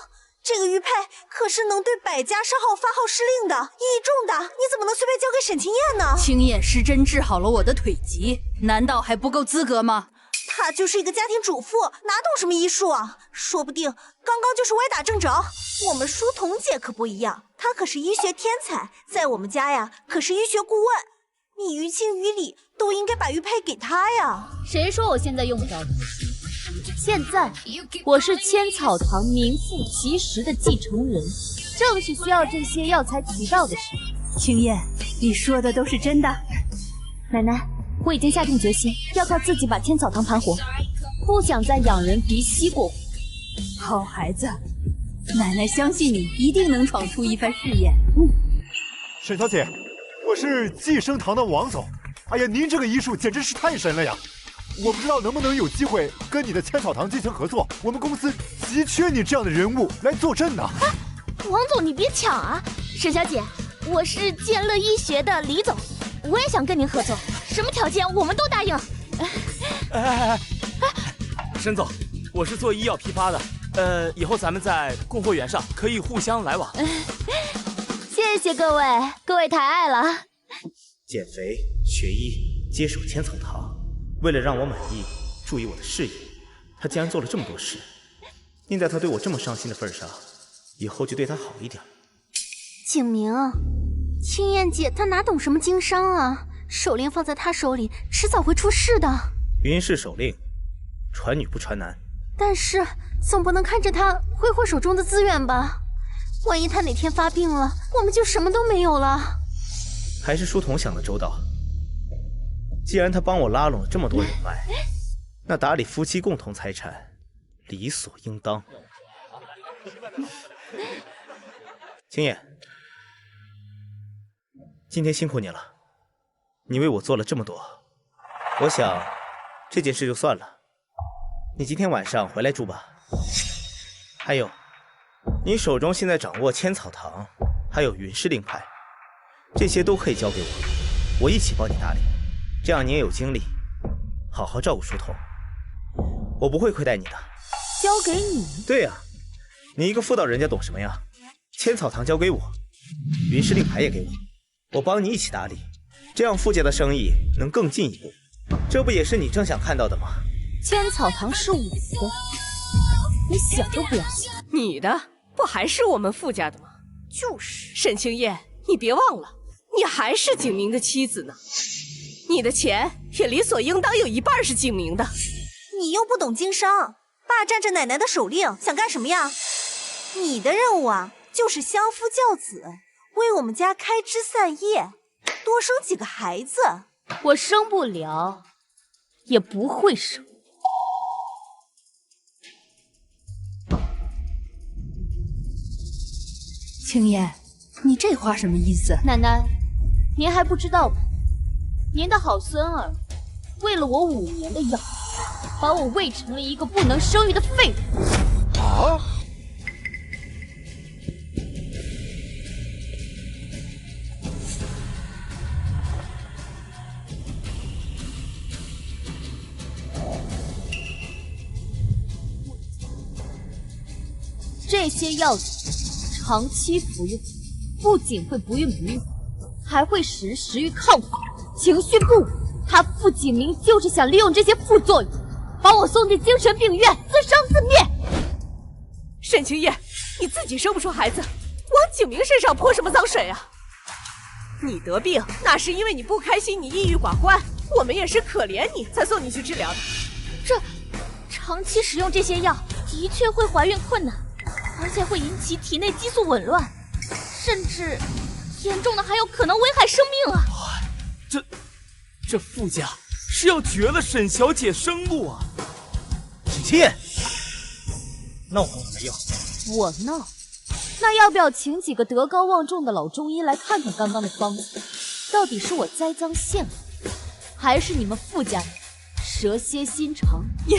这个玉佩可是能对百家商号发号施令的，意义重大，你怎么能随便交给沈清燕呢？青燕失真治好了我的腿疾，难道还不够资格吗？她就是一个家庭主妇，哪懂什么医术啊？说不定刚刚就是歪打正着。我们书童姐可不一样，她可是医学天才，在我们家呀可是医学顾问。你于情于理都应该把玉佩给他呀。谁说我现在用不着他？现在我是千草堂名副其实的继承人，正是需要这些药材渠道的时候。青燕，你说的都是真的？奶奶，我已经下定决心，要靠自己把千草堂盘活，不想再仰人鼻息过活。好孩子，奶奶相信你一定能闯出一番事业。沈小姐，我是寄生堂的王总。哎呀，您这个医术简直是太神了呀！我不知道能不能有机会跟你的千草堂进行合作，我们公司急缺你这样的人物来坐镇呢。王总，你别抢啊！沈小姐，我是健乐医学的李总，我也想跟您合作，什么条件我们都答应。沈总，我是做医药批发的，以后咱们在供货源上可以互相来往。谢谢各位，各位抬爱了。减肥、学医、接手千草堂，为了让我满意，注意我的事业，他竟然做了这么多事。念在他对我这么上心的份上，以后就对他好一点。景明，青燕姐她哪懂什么经商啊？手令放在她手里，迟早会出事的。云氏手令，传女不传男。但是总不能看着她挥霍手中的资源吧？万一她哪天发病了，我们就什么都没有了。还是书童想的周到。既然他帮我拉拢了这么多人脉，那打理夫妻共同财产理所应当。青燕，今天辛苦你了，你为我做了这么多，我想这件事就算了，你今天晚上回来住吧。还有，你手中现在掌握千草堂，还有云氏令牌，这些都可以交给我，我一起帮你打理，这样你也有精力好好照顾书童，我不会亏待你的。交给你？对呀，你一个妇道人家懂什么呀？千草堂交给我，云氏令牌也给我，我帮你一起打理，这样傅家的生意能更进一步，这不也是你正想看到的吗？千草堂是我的，你想都不要想。你的不还是我们傅家的吗？就是。沈清燕，你别忘了，你还是景明的妻子呢，你的钱也理所应当有一半是景明的。你又不懂经商，霸占着奶奶的手令，想干什么呀？你的任务啊，就是相夫教子，为我们家开枝散叶，多生几个孩子。我生不了，也不会生。青燕，你这话什么意思？奶奶，您还不知道吧？您的好孙儿为了我5年的药，把我喂成了一个不能生育的废物。啊！这些药材长期服用，不仅会不孕不育，还会使人食欲亢奋、情绪不稳。他傅景明就是想利用这些副作用，把我送进精神病院，自生自灭。沈清燕，你自己生不出孩子，往景明身上泼什么脏水啊？你得病那是因为你不开心，你抑郁寡欢，我们也是可怜你才送你去治疗的。这长期使用这些药的确会怀孕困难，而且会引起体内激素紊乱，甚至严重的还有可能危害生命啊！这傅家是要绝了沈小姐生路啊！沈清燕，闹什么要？我闹？那要不要请几个德高望重的老中医来看看刚刚的方子，到底是我栽赃陷害，还是你们傅家人蛇蝎心肠？你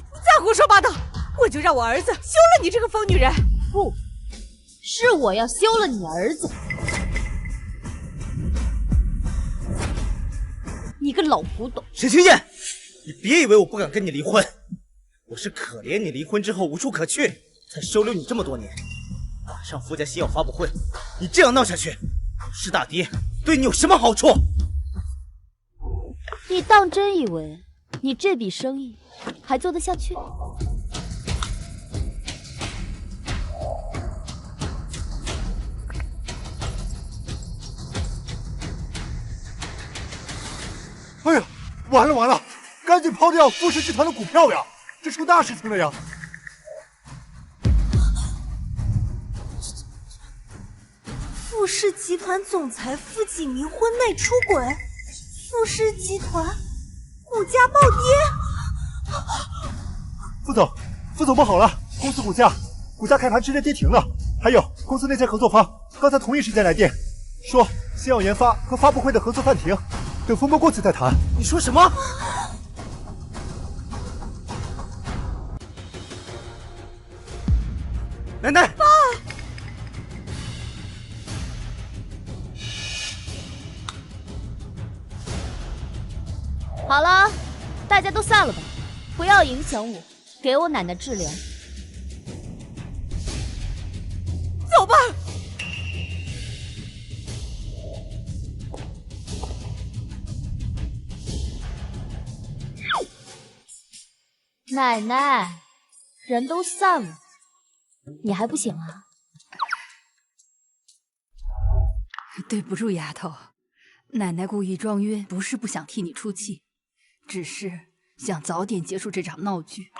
再胡说八道，我就让我儿子休了你这个疯女人！不，是我要休了你儿子！你个老古董！沈清燕，你别以为我不敢跟你离婚，我是可怜你离婚之后无处可去，才收留你这么多年。马上傅家新药发布会，你这样闹下去，有失大跌，对你有什么好处？你当真以为你这笔生意还做得下去？哎呀，完了完了，赶紧抛掉富氏集团的股票呀，这出大事情了呀！富氏集团总裁傅景明婚内出轨，富氏集团股价暴跌。副总不好了，公司股价开盘直接跌停了。还有公司内线合作方刚才同一时间来电，说先要研发和发布会的合作暂停，等风波过去再谈。你说什么？奶奶！爸！好了，大家都散了吧，不要影响我，给我奶奶治疗。走吧。奶奶，人都散了，你还不醒啊？对不住，丫头，奶奶故意装晕，不是不想替你出气，只是想早点结束这场闹剧。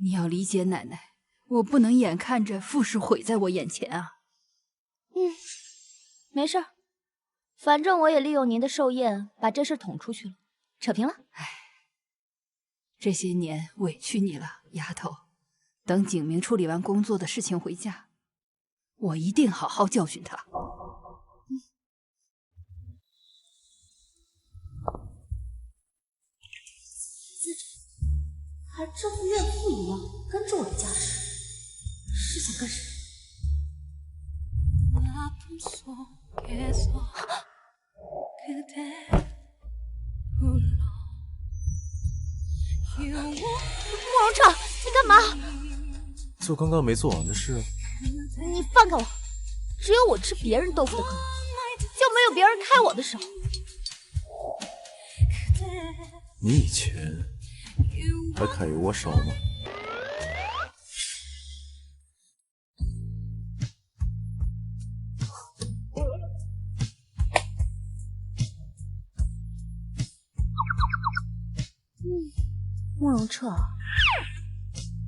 你要理解奶奶，我不能眼看着傅氏毁在我眼前啊。没事儿，反正我也利用您的寿宴把这事捅出去了，扯平了。这些年委屈你了，丫头。等景明处理完工作的事情回家，我一定好好教训他。还这副怨妇一样跟着我的家事，是想干什么？慕容彻，你干嘛？做刚刚没做完的事。你放开我！只有我吃别人豆腐的可能，就没有别人开我的手。你以前还开过我手吗？慕容彻，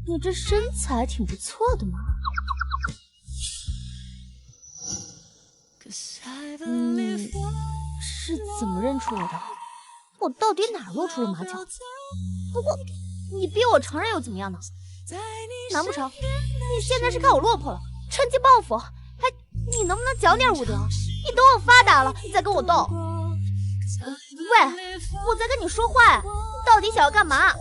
你这身材挺不错的嘛。是怎么认出我的？我到底哪露出了马脚？不过你逼我承认又怎么样呢？难不成你现在是看我落魄了，趁机报复？你能不能讲点武德？你等我发达了再跟我斗。喂，我在跟你说话呀，你到底想要干嘛？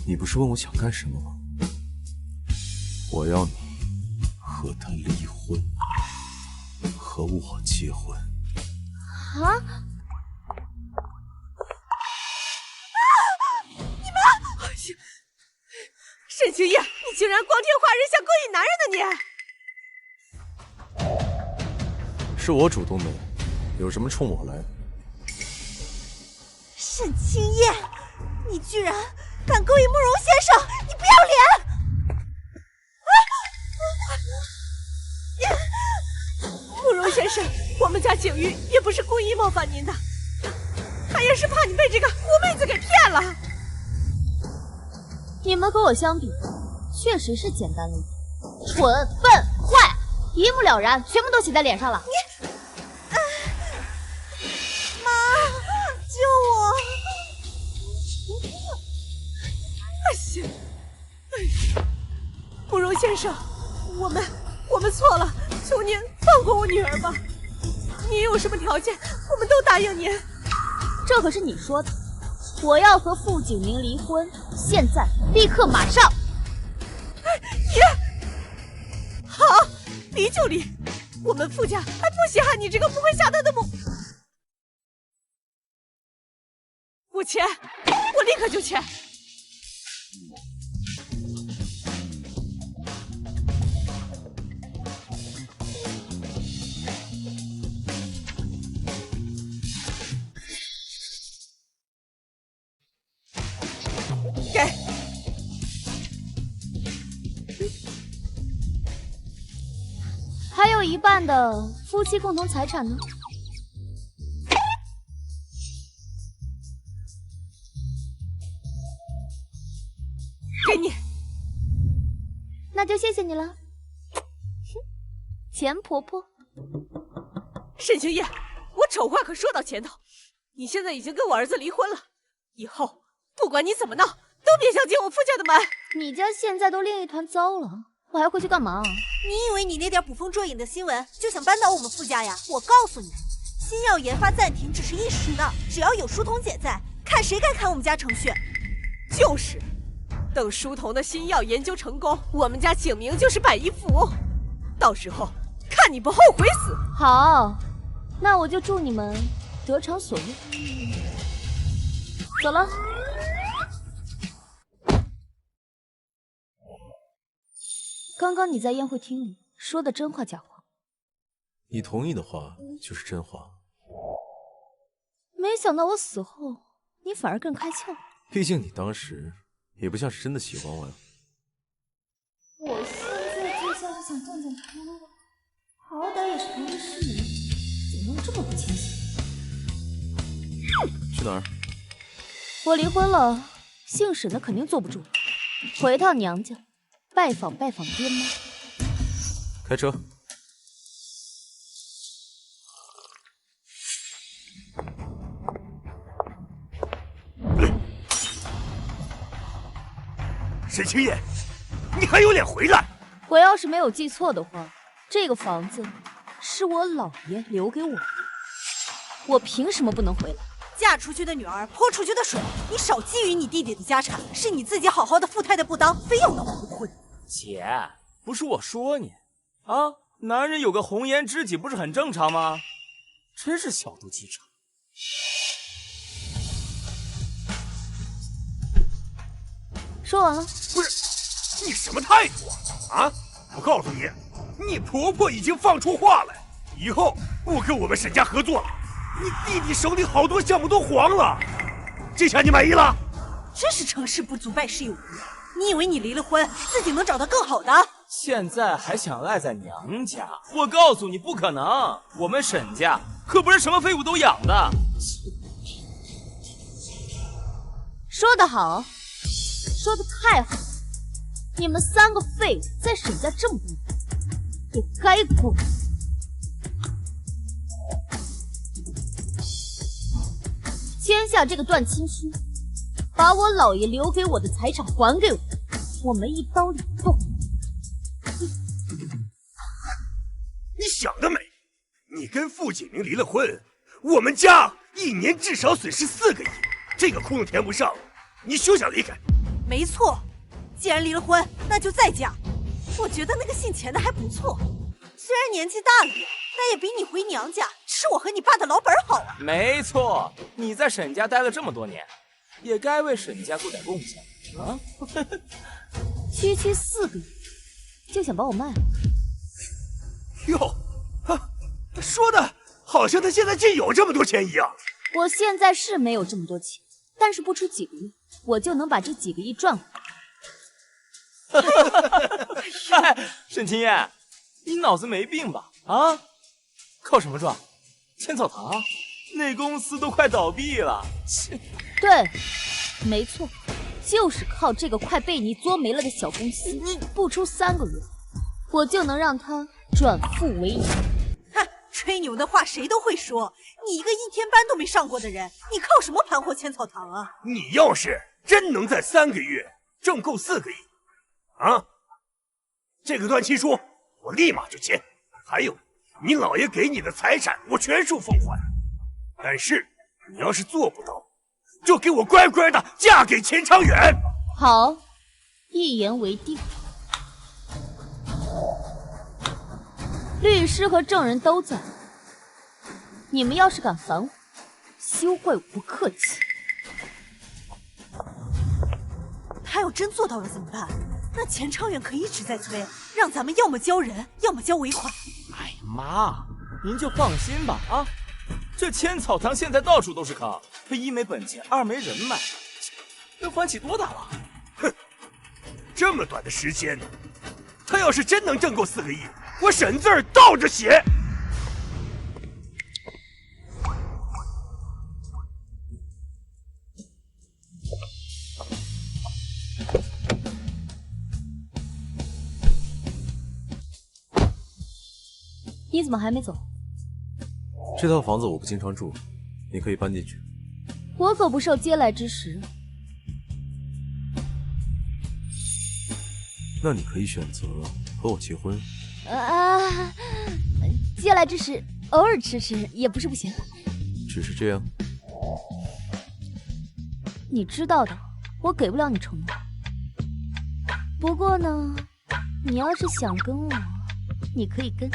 你不是问我想干什么吗？我要你和他离婚，和我结婚。啊！你们！沈清夜，你竟然光天化日下勾引男人的你！是我主动的，有什么冲我来？沈清夜，你居然敢勾引慕容先生，你不要脸！慕容先生，我们家景玉也不是故意冒犯您的，他也是怕你被这个狐妹子给骗了。你们和我相比，确实是简单了一点，蠢、笨、坏，一目了然，全部都写在脸上了。妈，救我！慕容先生，我们错了，求您放过我女儿吧。您有什么条件，我们都答应您。这可是你说的，我要和傅景明离婚，现在立刻马上。你好，离就离，我们傅家还不稀罕你这个不会下蛋的母。我签，我立刻就签。还有一半的夫妻共同财产呢。给你，那就谢谢你了。哼，钱婆婆。沈清夜，我丑话可说到前头，你现在已经跟我儿子离婚了，以后不管你怎么闹，都别想进我傅家的门。你家现在都练一团糟了，我还回去干嘛？你以为你那点捕风捉影的新闻就想扳倒我们傅家呀？我告诉你，新药研发暂停只是一时的，只要有书童姐在，看谁敢砍我们家程序。就是，等书童的新药研究成功，我们家景明就是百亿富翁，到时候看你不后悔死。好，那我就祝你们得偿所愿。走了。刚刚你在宴会厅里说的真话假话？你同意的话就是真话。没想到我死后，你反而更开窍。毕竟你当时也不像是真的喜欢我呀。我现在就像是想见见他了，好歹也是同一世人，怎么能这么不清醒？去哪儿？我离婚了，姓沈的肯定坐不住，回趟娘家。拜访爹妈。开车。沈清夜，你还有脸回来？我要是没有记错的话，这个房子是我姥爷留给我的，我凭什么不能回来？嫁出去的女儿泼出去的水，你少觊觎你弟弟的家产，是你自己好好的富太太不当，非要闹离婚。姐，不是我说你啊，男人有个红颜知己不是很正常吗？真是小肚鸡肠。说完了。不是，你什么态度啊？我告诉你，你婆婆已经放出话来，以后不跟我们沈家合作了。你弟弟手里好多项目都黄了，这下你满意了？真是成事不足败事有余。你以为你离了婚，自己能找到更好的？现在还想赖在娘家？我告诉你，不可能！我们沈家可不是什么废物都养的。说得好，说得太好！你们三个废物在沈家这么多年，也该滚！签下这个断亲书，把我姥爷留给我的财产还给我，我们一刀两断。你想得美！你跟傅景明离了婚，我们家一年至少损失4个亿，这个窟窿填不上，你休想离开。没错，既然离了婚，那就再嫁。我觉得那个姓钱的还不错，虽然年纪大了点，但也比你回娘家吃我和你爸的老本好啊。没错，你在沈家待了这么多年，也该为沈家做点贡献啊！区区4个亿，就想把我卖了？哟，说的好像他现在竟有这么多钱一样。我现在是没有这么多钱，但是不出几个月，我就能把这几个亿赚回来。沈清燕，你脑子没病吧？啊？靠什么赚？千草堂？那公司都快倒闭了。对，没错，就是靠这个快被你作没了的小公司，不出3个月，我就能让它转富为盈。哼，吹牛的话谁都会说，你一个1天班都没上过的人，你靠什么盘活千草堂啊？你要是真能在3个月挣够4个亿，啊，这个断亲书我立马就签。还有，你姥爷给你的财产我全数奉还。但是你要是做不到，就给我乖乖的嫁给钱昌远。好，一言为定。律师和证人都在，你们要是敢反我，休怪我不客气。他要真做到了怎么办？那钱昌远可一直在催，让咱们要么交人，要么交尾款。哎呀妈，您就放心吧啊！这千草堂现在到处都是坑，他1没本钱，2没人脉，能翻起多大浪？哼，这么短的时间，他要是真能挣够4个亿，我沈字儿倒着写。你怎么还没走？这套房子我不经常住，你可以搬进去。我可不受嗟来之食。那你可以选择和我结婚。嗟来之食偶尔吃吃也不是不行。只是这样？你知道的，我给不了你承诺。不过呢，你要是想跟我，你可以跟。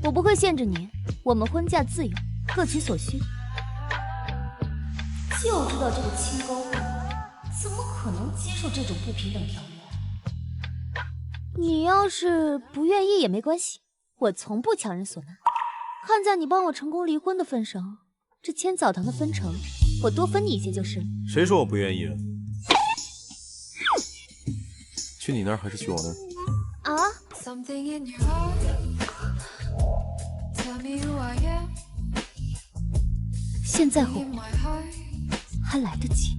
我不会限制你，我们婚嫁自由，各取所需。就知道这个清高贵怎么可能接受这种不平等条约？你要是不愿意也没关系，我从不强人所难。看在你帮我成功离婚的份上，这千草堂的分成，我多分你一些就是了。谁说我不愿意了？去你那儿还是去我那儿？啊？现在后悔还来得及。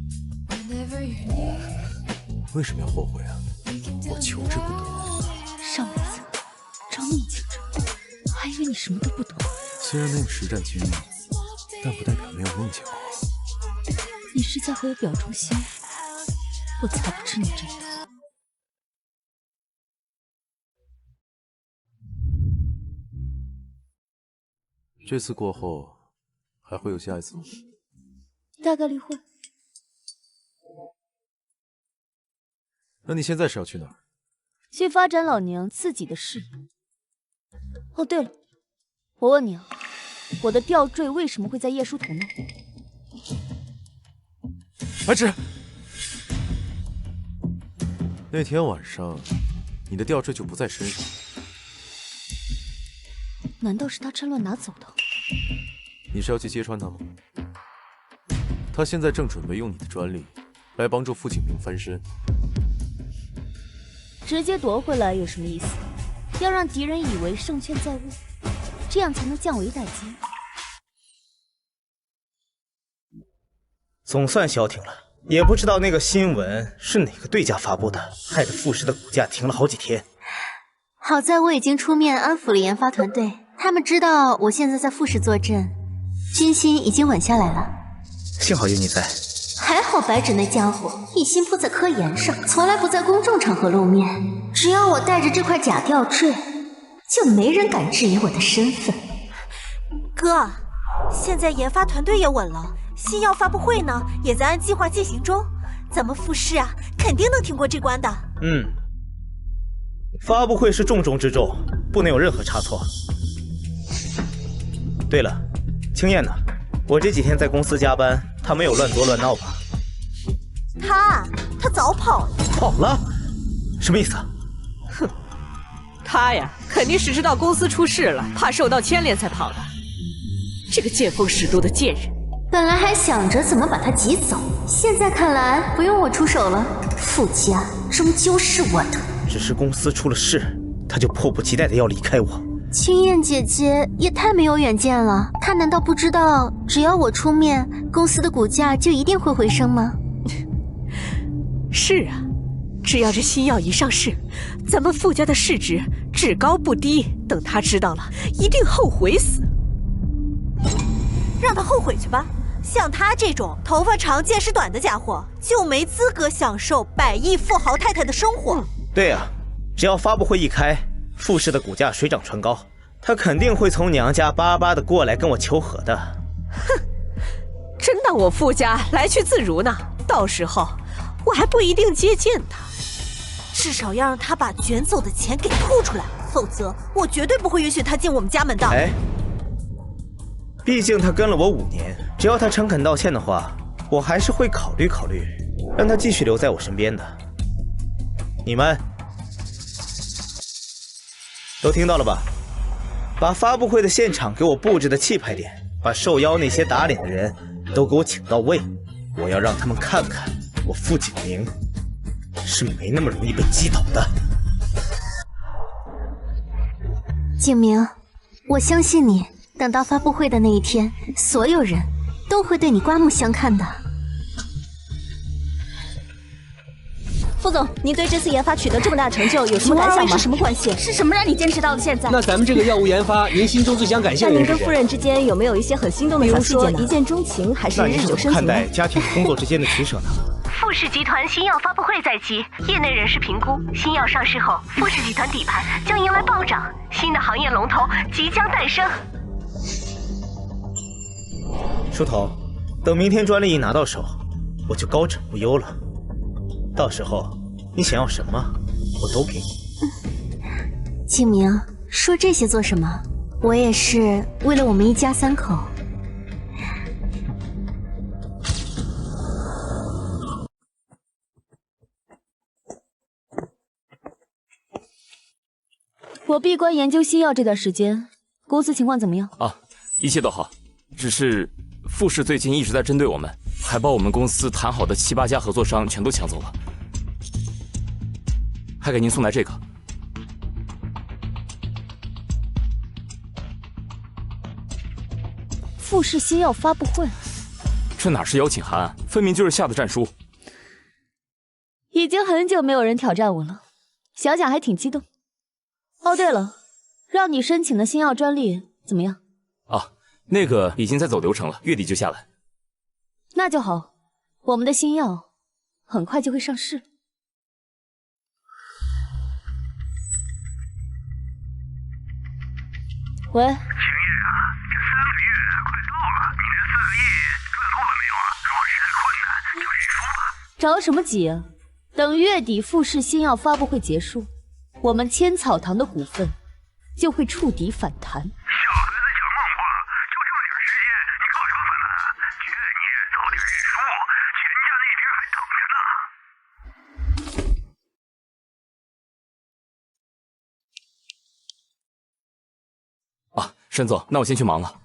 为什么要后悔啊？我求之不得。上辈子找你求着，还以为你什么都不懂。虽然没有实战经历，但不代表没有梦想。你是在和我表忠心，我才不吃你这一套。这次过后，还会有下一次吗？大概率会。那你现在是要去哪儿？去发展老娘自己的事业。哦，对了，我问你啊，我的吊坠为什么会在叶书桐那？白芷，那天晚上，你的吊坠就不在身上。难道是他趁乱拿走的？你是要去揭穿他吗？他现在正准备用你的专利来帮助傅景明翻身。直接夺回来有什么意思？要让敌人以为胜券在握，这样才能降维打击。总算消停了，也不知道那个新闻是哪个对家发布的，害得傅氏的股价停了好几天。好在我已经出面安抚了研发团队，他们知道我现在在傅氏坐镇，军心已经稳下来了。幸好有你在。还好白芷那家伙一心扑在科研上，从来不在公众场合露面。只要我带着这块假吊坠，就没人敢质疑我的身份。哥，现在研发团队也稳了，新药发布会呢也在按计划进行中，咱们傅氏啊肯定能挺过这关的。发布会是重中之重，不能有任何差错。对了，青燕呢？我这几天在公司加班，她没有乱作乱闹吧？他早跑了。跑了？什么意思啊？哼，他呀，肯定是知道公司出事了，怕受到牵连才跑的。这个见风使舵的贱人。本来还想着怎么把他挤走，现在看来不用我出手了。傅家终究是我的。只是公司出了事，他就迫不及待的要离开我。青燕姐姐也太没有远见了，她难道不知道只要我出面，公司的股价就一定会回升吗？是啊，只要这新药一上市，咱们傅家的市值至高不低，等他知道了，一定后悔死。让他后悔去吧，像他这种头发长见识短的家伙，就没资格享受100亿富豪太太的生活。对啊，只要发布会一开，傅氏的股价水涨船高，他肯定会从娘家巴巴的过来跟我求和的。哼，真当我傅家来去自如呢？到时候我还不一定接见他。至少要让他把卷走的钱给吐出来，否则我绝对不会允许他进我们家门的。哎，毕竟他跟了我5年，只要他诚恳道歉的话，我还是会考虑考虑，让他继续留在我身边的。你们都听到了吧？把发布会的现场给我布置的气派点，把受邀那些打脸的人都给我请到位。我要让他们看看我傅景明是没那么容易被击倒的。景明，我相信你，等到发布会的那一天，所有人都会对你刮目相看的。副总，您对这次研发取得这么大成就有什么感想吗？是什么关系？是什么让你坚持到了现在？那咱们这个药物研发，您心中最想感谢的人是谁？那您跟夫人之间有没有一些很心动的小细节呢？比如说一见钟情，还是日久生情呢？看待家庭和工作之间的取舍呢？富士集团新药发布会在即，业内人士评估，新药上市后，富士集团底盘将迎来暴涨，新的行业龙头即将诞生。书童，等明天专利一拿到手，我就高枕无忧了。到时候你想要什么，我都给你。景明，说这些做什么？我也是为了我们一家三口。我闭关研究新药这段时间，公司情况怎么样？啊，一切都好，只是富士最近一直在针对我们，还把我们公司谈好的7、8家合作商全都抢走了，还给您送来这个。富士新药发布会，这哪是邀请函啊，分明就是下的战书。已经很久没有人挑战我了，想想还挺激动。哦，对了，让你申请的新药专利怎么样？啊，那个已经在走流程了，月底就下来。那就好，我们的新药很快就会上市。喂。秦叶啊，这3个月快到了，你那4个亿赚够了没有啊？如果实在困难，就直说吧。着什么急啊？等月底富士新药发布会结束，我们千草堂的股份就会触底反弹。小孩子讲梦话，就这点时间，你搞什么反弹？劝你早点认输，全家那边还等着呢。啊，沈总，那我先去忙了。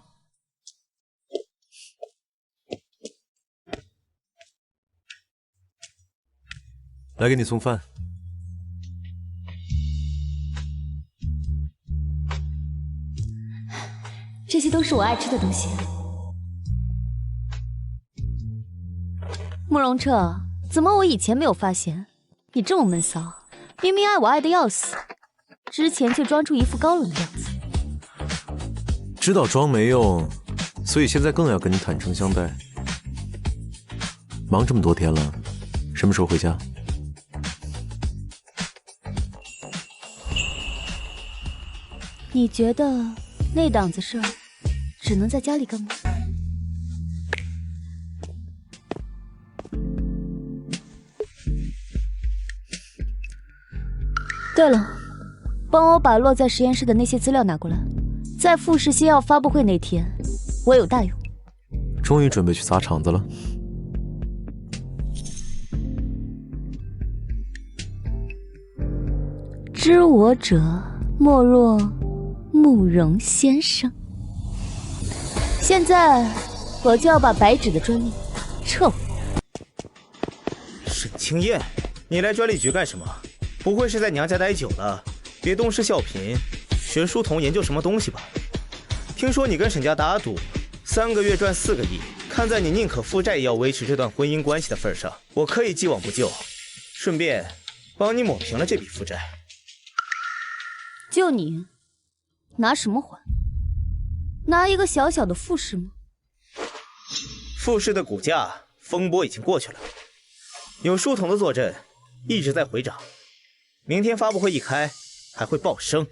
来给你送饭。这些都是我爱吃的东西。慕容彻，怎么我以前没有发现你这么闷骚？明明爱我爱得要死，之前却装出一副高冷的样子。知道装没用，所以现在更要跟你坦诚相待。忙这么多天了，什么时候回家？你觉得那档子事儿只能在家里干吗？对了，帮我把落在实验室的那些资料拿过来，在富士新药发布会那天，我有大用。终于准备去砸场子了。知我者，莫若慕容先生。现在我就要把白芷的专利撤回。沈清燕，你来专利局干什么？不会是在娘家待久了，别东施效颦，学书童研究什么东西吧？听说你跟沈家打赌，3个月赚4个亿，看在你宁可负债也要维持这段婚姻关系的份上，我可以既往不咎，顺便帮你抹平了这笔负债。就你，拿什么还？拿一个小小的富士吗？富士的股价风波已经过去了，有书童的坐镇，一直在回涨。明天发布会一开，还会暴升。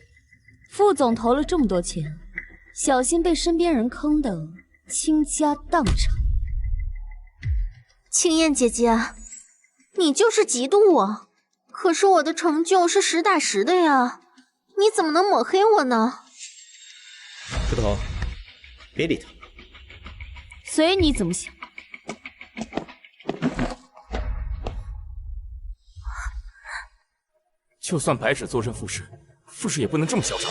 副总投了这么多钱，小心被身边人坑得倾家荡产。青燕姐姐，你就是嫉妒我，可是我的成就是实打实的呀，你怎么能抹黑我呢？书童，别理他。随你怎么想。就算白芷坐镇富士，富士也不能这么嚣张。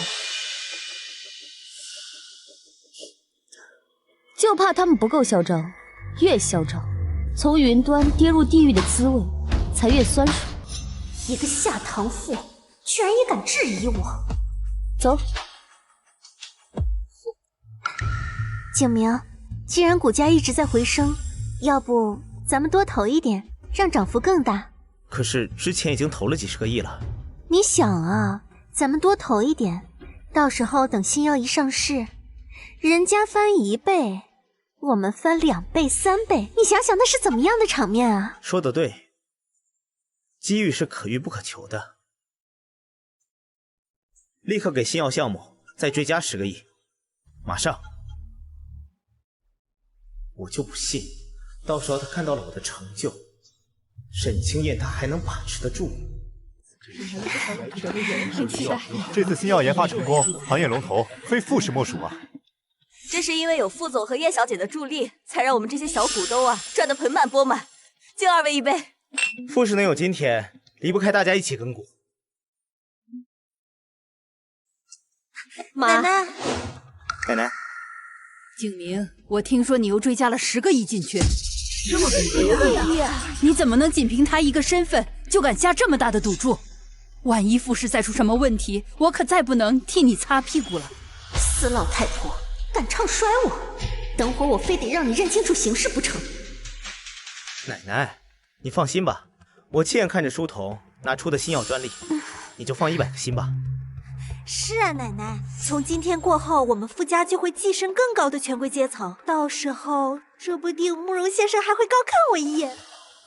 就怕他们不够嚣张，越嚣张，从云端跌入地狱的滋味才越酸爽。一个下堂妇，居然也敢质疑我！走，景明，既然股价一直在回升，要不咱们多投一点，让涨幅更大。可是之前已经投了几十个亿了。你想啊，咱们多投一点，到时候等新药一上市，人家翻1倍，我们翻2倍、3倍，你想想那是怎么样的场面啊？说得对，机遇是可遇不可求的。立刻给新药项目再追加10个亿，马上！我就不信，到时候他看到了我的成就，沈清燕他还能把持得住？这次新药研发成功，行业龙头非富士莫属啊！这是因为有副总和叶小姐的助力，才让我们这些小股东啊赚得盆满钵满。敬2位一杯。富士能有今天，离不开大家一起跟股。妈，奶奶，景明，我听说你又追加了10个亿进去，这么多呀！你怎么能仅凭他一个身份就敢下这么大的赌注？万一富士再出什么问题，我可再不能替你擦屁股了。死老太婆，敢唱衰我！等会儿我非得让你认清楚形势不成。奶奶，你放心吧，我亲眼看着书童拿出的新药专利，你就放100个心吧。是啊，奶奶，从今天过后，我们傅家就会跻身更高的权贵阶层，到时候说不定慕容先生还会高看我一眼。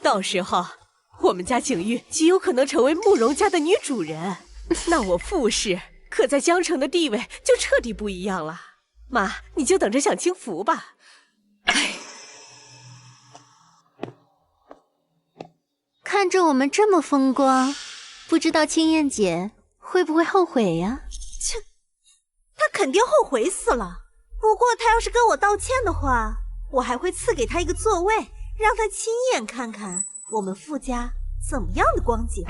到时候我们家景玉极有可能成为慕容家的女主人，那我傅氏可在江城的地位就彻底不一样了。妈，你就等着享清福吧。看着我们这么风光，不知道青燕姐会不会后悔呀？切，他肯定后悔死了。不过他要是跟我道歉的话，我还会赐给他一个座位，让他亲眼看看我们傅家怎么样的光景。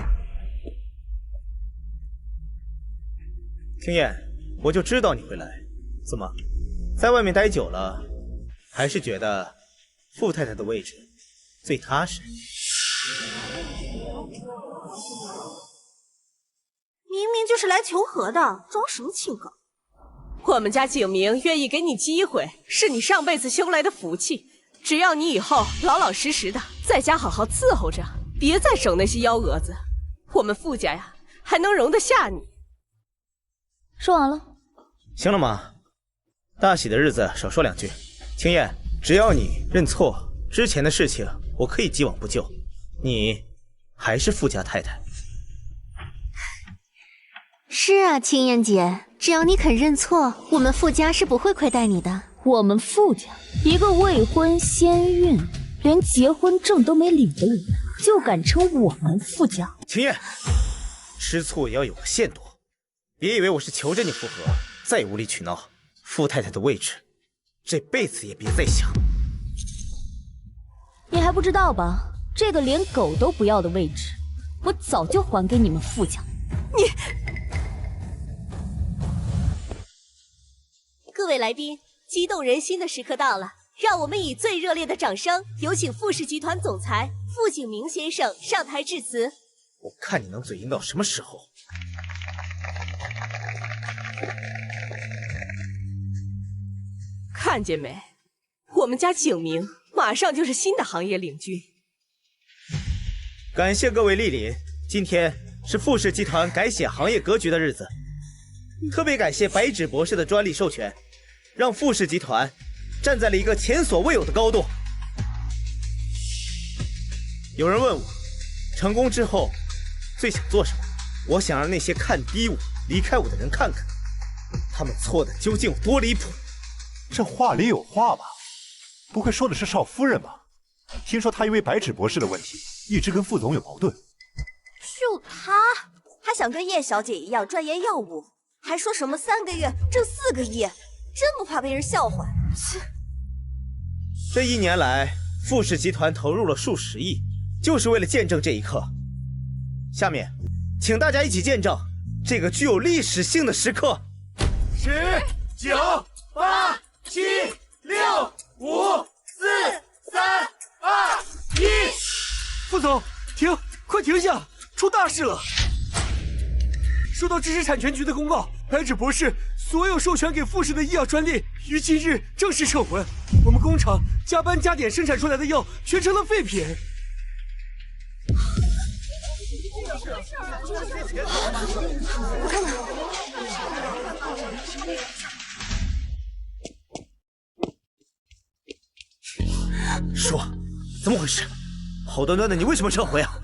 青燕，我就知道你会来。怎么，在外面待久了，还是觉得傅太太的位置最踏实？明明就是来求和的，装什么清高？我们家景明愿意给你机会，是你上辈子修来的福气。只要你以后老老实实的在家好好伺候着，别再整那些幺蛾子，我们傅家呀还能容得下你。说完了。行了妈，大喜的日子少说2句。青燕，只要你认错，之前的事情我可以既往不咎，你还是傅家太太。是啊，青燕姐，只要你肯认错，我们傅家是不会亏待你的。我们傅家一个未婚先孕，连结婚证都没领的人，就敢称我们傅家？青燕，吃醋也要有个限度，别以为我是求着你复合，再无理取闹，傅太太的位置，这辈子也别再想。你还不知道吧？这个连狗都不要的位置，我早就还给你们傅家。你。各位来宾，激动人心的时刻到了，让我们以最热烈的掌声，有请傅氏集团总裁傅景明先生上台致辞。我看你能嘴硬到什么时候？看见没？我们家景明马上就是新的行业领军。感谢各位莅临，今天是傅氏集团改写行业格局的日子，特别感谢白纸博士的专利授权，让傅氏集团站在了一个前所未有的高度。有人问我，成功之后最想做什么？我想让那些看低我、离开我的人看看，他们错的究竟有多离谱。这话里有话吧？不会说的是少夫人吧？听说她因为白纸博士的问题，一直跟傅总有矛盾。就他想跟叶小姐一样钻研药物，还说什么3个月挣4个亿，真不怕被人笑话。切！这1年来，傅氏集团投入了数十亿，就是为了见证这一刻。下面，请大家一起见证这个具有历史性的时刻。10、9、8、7、6、5、4、3、2、1。副总，停！快停下！出大事了！收到知识产权局的公告，白纸博士所有授权给傅氏的医药专利于今日正式撤回，我们工厂加班加点生产出来的药全成了废品。我看看。说，怎么回事？好端端的，你为什么撤回啊？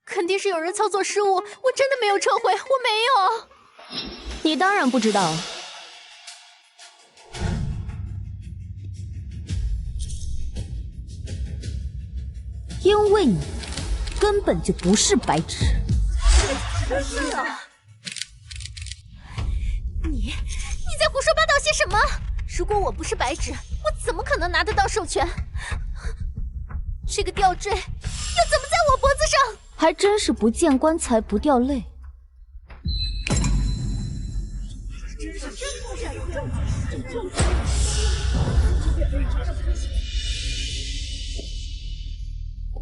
肯定是有人操作失误，我真的没有撤回，我没有。你当然不知道。因为你根本就不是白纸。是啊。你在胡说八道些什么？如果我不是白纸，我怎么可能拿得到授权？这个吊坠又怎么在我脖子上？还真是不见棺材不掉泪。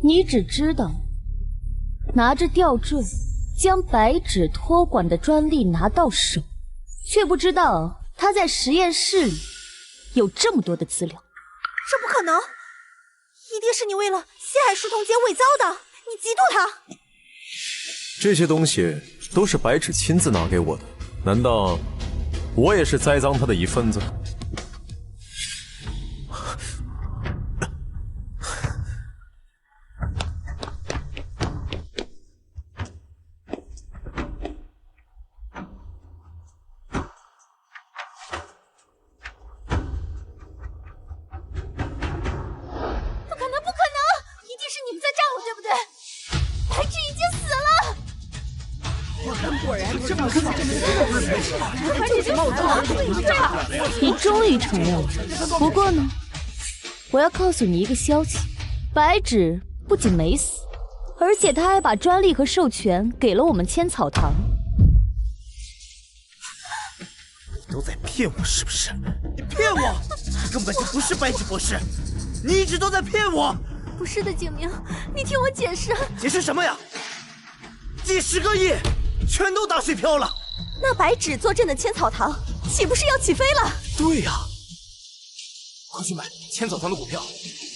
你只知道拿着吊坠将白纸托管的专利拿到手，却不知道他在实验室里有这么多的资料。这不可能，一定是你为了陷害舒彤姐伪造的，你嫉妒她。这些东西都是白纸亲自拿给我的，难道我也是栽赃他的一份子？你终于承认了。不过呢，我要告诉你一个消息，白纸不仅没死，而且他还把专利和授权给了我们千草堂。你都在骗我是不是？你骗我！你根本就不是白纸博士，你一直都在骗我。不是的，景明，你听我解释。解释什么呀？几10个亿全都打水漂了。那白纸坐镇的千草堂岂不是要起飞了？对呀，快去买千草堂的股票，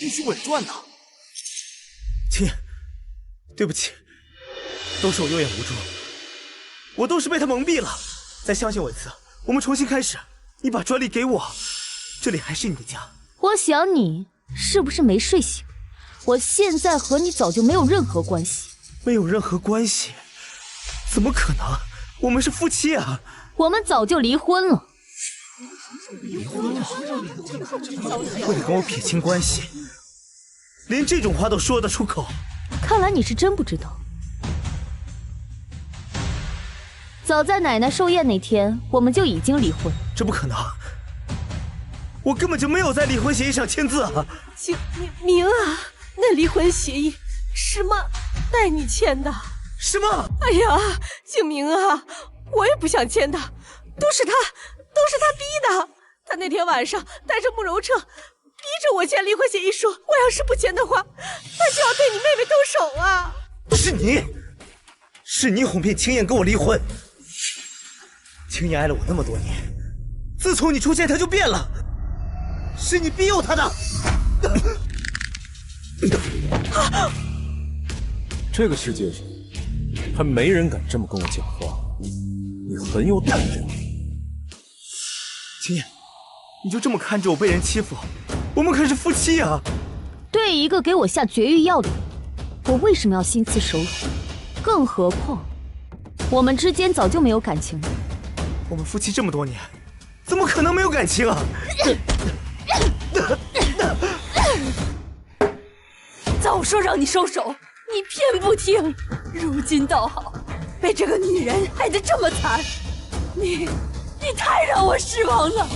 必须稳赚呐！亲，对不起，都是我有眼无珠，我都是被他蒙蔽了。再相信我一次，我们重新开始。你把专利给我，这里还是你的家。我想你是不是没睡醒？我现在和你早就没有任何关系。没有任何关系？怎么可能？我们是夫妻啊！我们早就离婚了。离婚了？为了跟我撇清关系，连这种话都说得出口？看来你是真不知道。早在奶奶寿宴那天，我们就已经离婚。这不可能！我根本就没有在离婚协议上签字啊！景明啊，那离婚协议是妈带你签的。什么？哎呀，景明啊，我也不想签的，都是他逼的。他那天晚上带着慕容彻，逼着我签离婚协议书。我要是不签的话，他就要对你妹妹动手啊！是你哄骗青燕跟我离婚。青燕爱了我那么多年，自从你出现，她就变了。是你逼诱她的。这个世界上还没人敢这么跟我讲话，你很有胆量。青燕，你就这么看着我被人欺负？我们可是夫妻啊！对一个给我下绝育药的人，我为什么要心慈手软？更何况，我们之间早就没有感情了。我们夫妻这么多年，怎么可能没有感情啊？早说让你收手，你偏不听。如今倒好，被这个女人害得这么惨，你太让我失望了。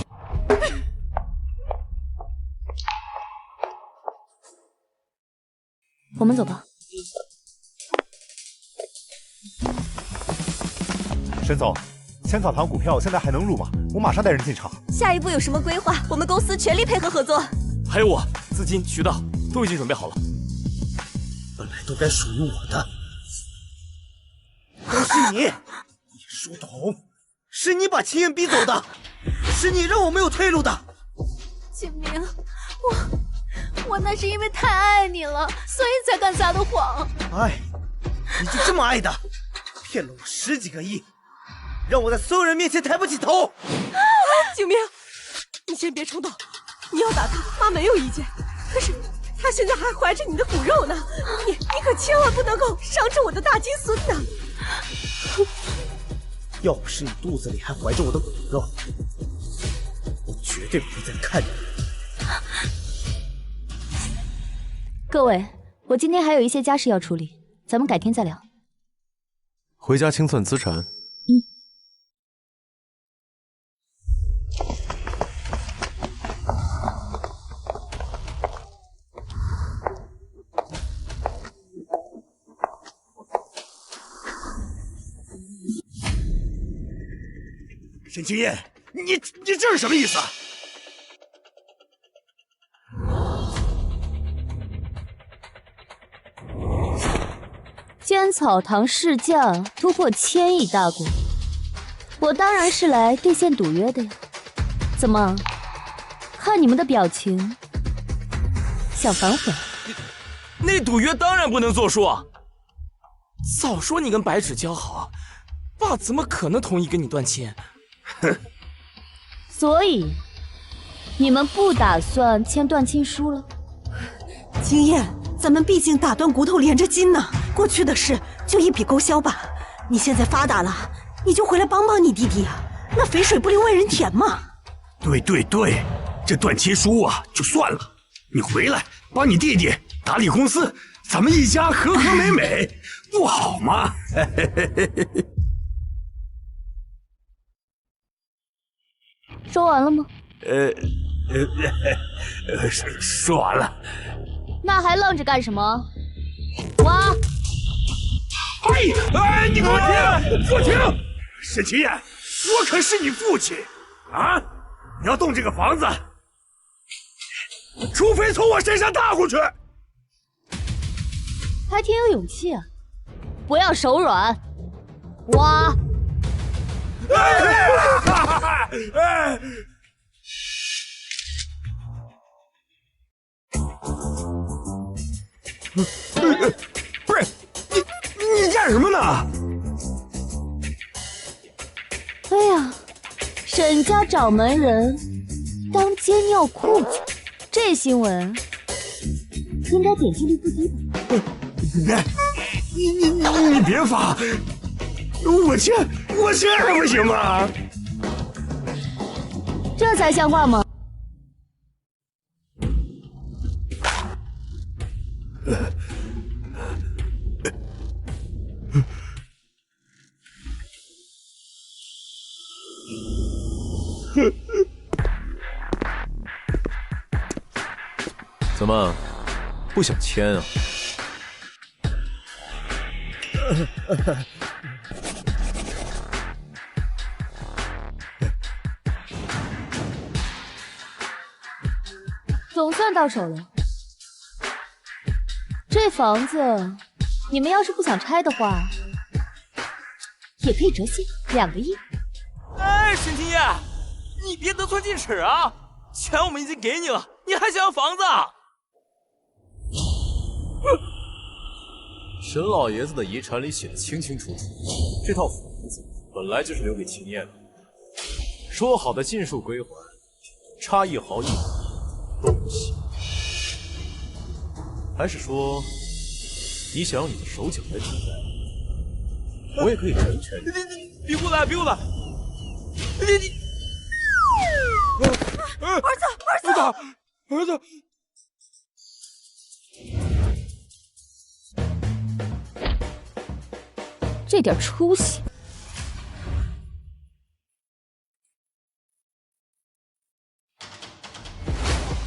我们走吧。沈总，千草堂股票现在还能入吗？我马上带人进场。下一步有什么规划？我们公司全力配合合作。还有我，资金、渠道都已经准备好了。本来都该属于我的，都是你，叶书童，是你把秦燕逼走的，是你让我没有退路的。景明，我那是因为太爱你了，所以才敢撒的谎。爱，你就这么爱的？骗了我10几个亿，让我在所有人面前抬不起头。景明，你先别冲动，你要打他，妈没有意见。可是他现在还怀着你的骨肉呢，你可千万不能够伤着我的大金孙呐！要不是你肚子里还怀着我的骨肉，我绝对不会再看你。各位，我今天还有一些家事要处理，咱们改天再聊。回家清算资产。沈清燕，你这是什么意思啊？尖草堂市价突破1000亿大关，我当然是来兑现赌约的呀。怎么，看你们的表情，想反悔？那赌约当然不能作数啊！早说你跟白芷交好，爸怎么可能同意跟你断亲？哼！所以你们不打算签断亲书了？青燕，咱们毕竟打断骨头连着筋呢，过去的事就一笔勾销吧。你现在发达了，你就回来帮帮你弟弟啊，那肥水不流外人田嘛。对，这断亲书啊就算了，你回来帮你弟弟打理公司，咱们一家和和美美，不好吗？说完了吗？说完了。那还愣着干什么？挖！哎，你给我停！给我停！沈清燕，我可是你父亲啊！你要动这个房子，除非从我身上踏过去。还挺有勇气啊！不要手软，挖！不是你干什么呢？哎呀，沈家掌门人当街尿裤子，这新闻应该点击率不低吧？你别发，我签还不行吗？这才像话吗？怎么不想签啊？总算到手了。这房子，你们要是不想拆的话，也可以折现2个亿。哎，沈清燕，你别得寸进尺啊！钱我们已经给你了，你还想要房子啊？沈老爷子的遗产里写的清清楚楚，这套房子本来就是留给秦燕的，说好的尽数归还，差1毫1厘都不行。还是说，你想用你的手脚来抵债？我也可以成全你。别过来，别过来！儿子！这点出息！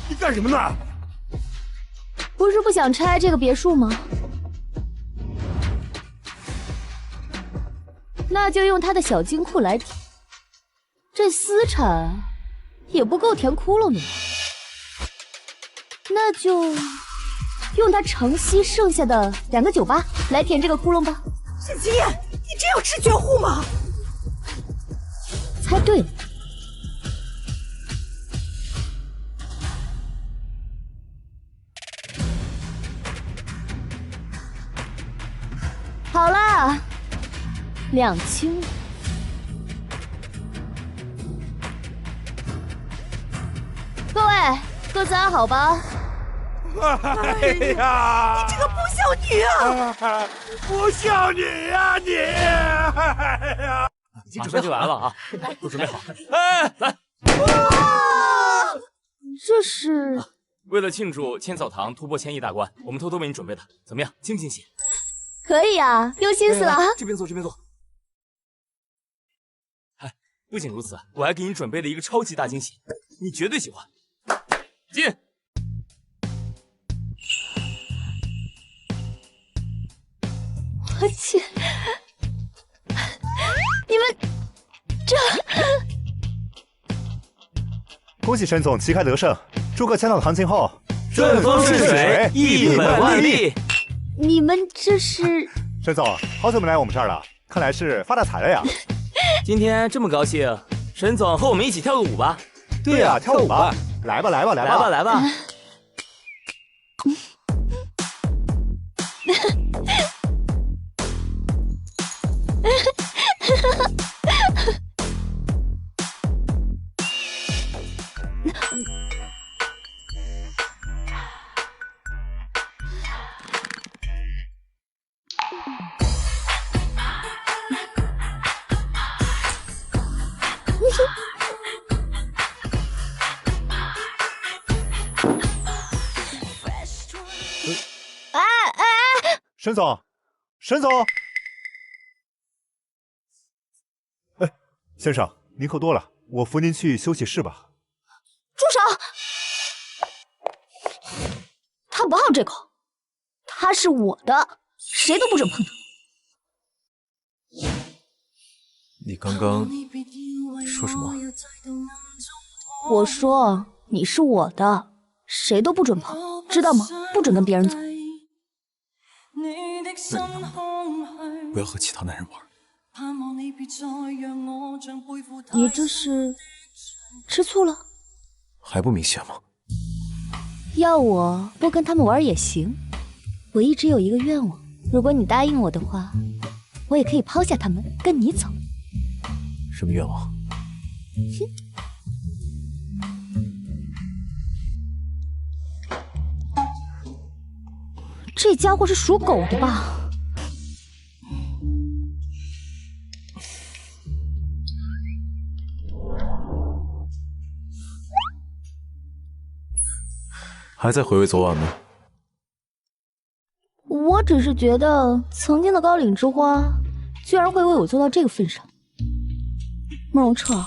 你干什么呢？不是不想拆这个别墅吗？那就用他的小金库来填，这私产也不够填窟窿的。那就用他城西剩下的2个酒吧来填这个窟窿吧。沈清燕，你真要吃绝户吗？猜对了。好啦，两清了。各位，各自安好吧。哎呀，你这个不孝女啊！不孝女呀你！哎呀，马上就来了啊，都准备好。哎，来！这是为了庆祝千草堂突破1000亿大关，我们偷偷为你准备的，怎么样？惊不惊喜？可以啊，有心思了啊！这边坐，这边坐。哎，不仅如此，我还给你准备了一个超级大惊喜，你绝对喜欢。进。我去，你们这……恭喜沈总旗开得胜，祝贺千草堂今后顺风顺水，一本万利。你们这是？沈总，好久没来我们这儿了，看来是发大财了呀！今天这么高兴，沈总和我们一起跳个舞吧。对呀，跳舞吧！来吧，来吧，来吧，来吧！沈总，沈总，哎，先生，您喝多了，我扶您去休息室吧。住手！他不好这口，他是我的，谁都不准碰他。你刚刚说什么？我说你是我的，谁都不准碰，知道吗？不准跟别人走。不要和其他男人玩。你这是吃醋了？还不明显吗？要我不跟他们玩也行。我一直有一个愿望，如果你答应我的话，我也可以抛下他们跟你走。什么愿望？这家伙是属狗的吧？还在回味昨晚吗？我只是觉得曾经的高岭之花，居然会为我做到这个份上。慕容彻，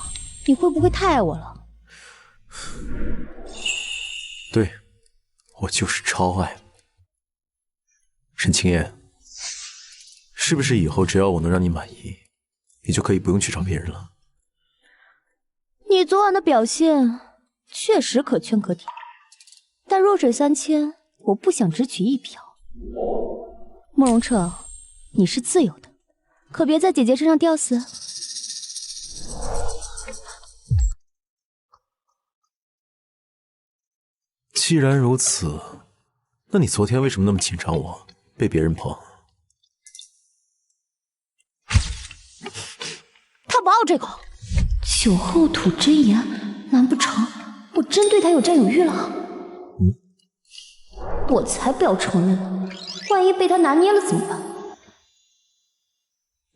你会不会太爱我了？对，我就是超爱。沈清燕，是不是以后只要我能让你满意，你就可以不用去找别人了？你昨晚的表现确实可圈可点，但弱水三千，我不想只取一瓢。慕容彻，你是自由的，可别在姐姐身上吊死。既然如此，那你昨天为什么那么紧张我？被别人碰，他不好这口。酒后吐真言，难不成我真对他有占有欲了？我才不要承认呢，万一被他拿捏了怎么办？